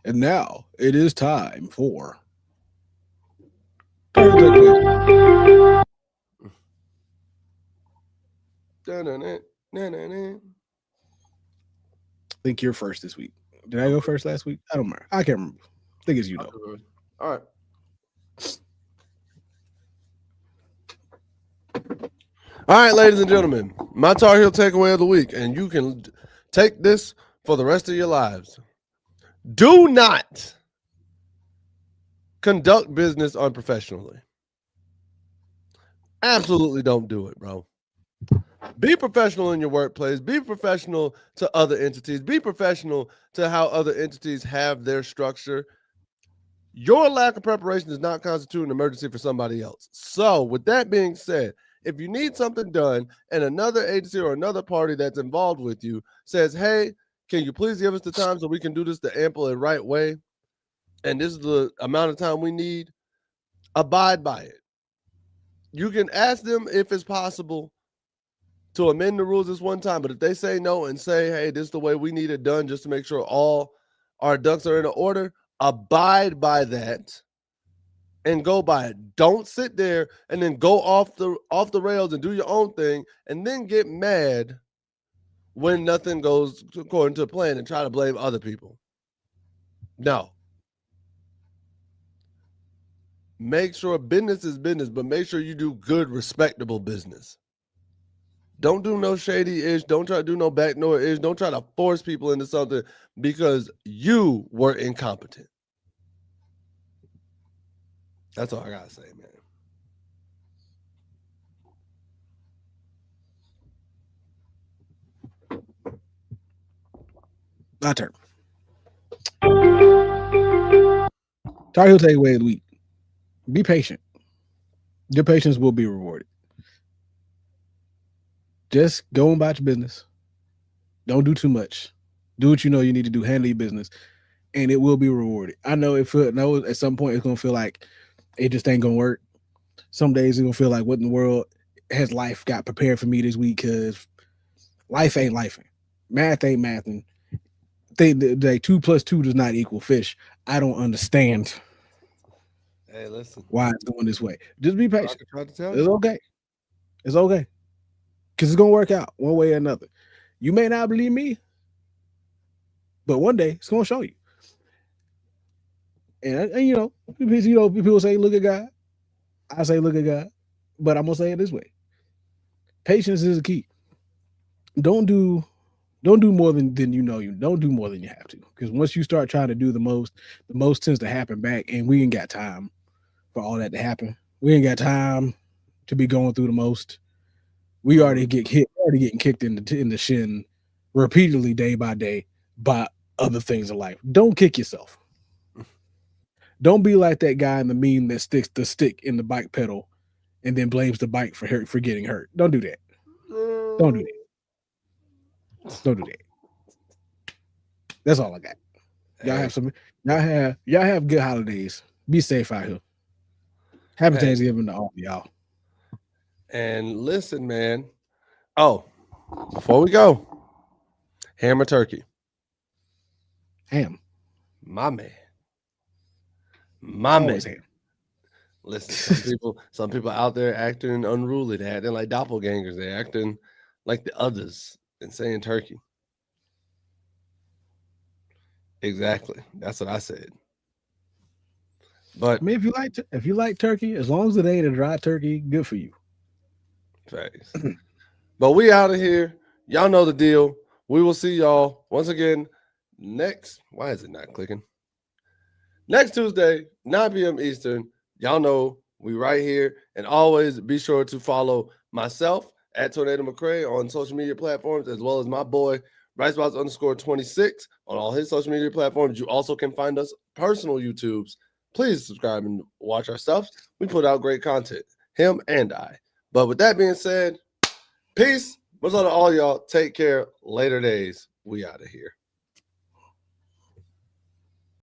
And now it is time for I think you're first this week. Did I go first last week? I don't remember. I can't remember. I think it's you, though. All right. All right, ladies and gentlemen, my Tar Heel takeaway of the week, and you can take this for the rest of your lives. Do not conduct business unprofessionally. Absolutely don't do it, bro. Be professional in your workplace. Be professional to other entities. Be professional to how other entities have their structure. Your lack of preparation does not constitute an emergency for somebody else. So with that being said, if you need something done and another agency or another party that's involved with you says, hey, can you please give us the time so we can do this the ample and right way? And this is the amount of time we need. Abide by it. You can ask them if it's possible to amend the rules this one time, but if they say no and say, hey, this is the way we need it done just to make sure all our ducks are in order, abide by that and go by it. Don't sit there and then go off the rails and do your own thing and then get mad when nothing goes according to plan and try to blame other people. No. Make sure business is business, but make sure you do good, respectable business. Don't do no shady-ish. Don't try to do no backdoor-ish. Don't try to force people into something because you were incompetent. That's all I got to say, man. My turn. Tar Heel takeaway of the week. Be patient. Your patience will be rewarded. Just go about your business. Don't do too much. Do what you know you need to do. Handle your business, and it will be rewarded. I know at some point it's gonna feel like it just ain't gonna work. Some days it's gonna feel like, what in the world has life got prepared for me this week? Because life ain't lifing. Math ain't mathing. They 2 + 2 does not equal fish. I don't understand Hey, listen. why it's going this way. Just be patient. I tried to tell It's you. okay. It's okay. Because it's gonna work out one way or another. You may not believe me, but one day it's gonna show you. And people say, look at God. I say, look at God. But I'm gonna say it this way. Patience is the key. Don't do more than you know. You don't do more than you have to. Because once you start trying to do the most tends to happen back, and we ain't got time for all that to happen. We ain't got time to be going through the most. We already getting kicked in the shin repeatedly day by day by other things in life. Don't kick yourself. Don't be like that guy in the meme that sticks the stick in the bike pedal and then blames the bike for getting hurt. Don't do that. Don't do that. Don't do that. That's all I got. Y'all have good holidays. Be safe out here. Happy Thanksgiving to all of y'all. And listen, man. Oh, before we go, ham or turkey? Ham. My man. Always ham. Listen, some people out there acting unruly. They're acting like doppelgangers. They're acting like the others and saying turkey. Exactly. That's what I said. But I mean, if you like turkey, as long as it ain't a dry turkey, good for you. Thanks. But we out of here. Y'all know the deal. We will see y'all once again next. Why is it not clicking? Next Tuesday, 9 p.m. Eastern. Y'all know we right here. And always be sure to follow myself at Tornado McCray on social media platforms, as well as my boy RightSpots_26 on all his social media platforms. You also can find us personal YouTubes. Please subscribe and watch our stuff. We put out great content, him and I. But with that being said, peace. Much love to all y'all. Take care. Later days. We out of here.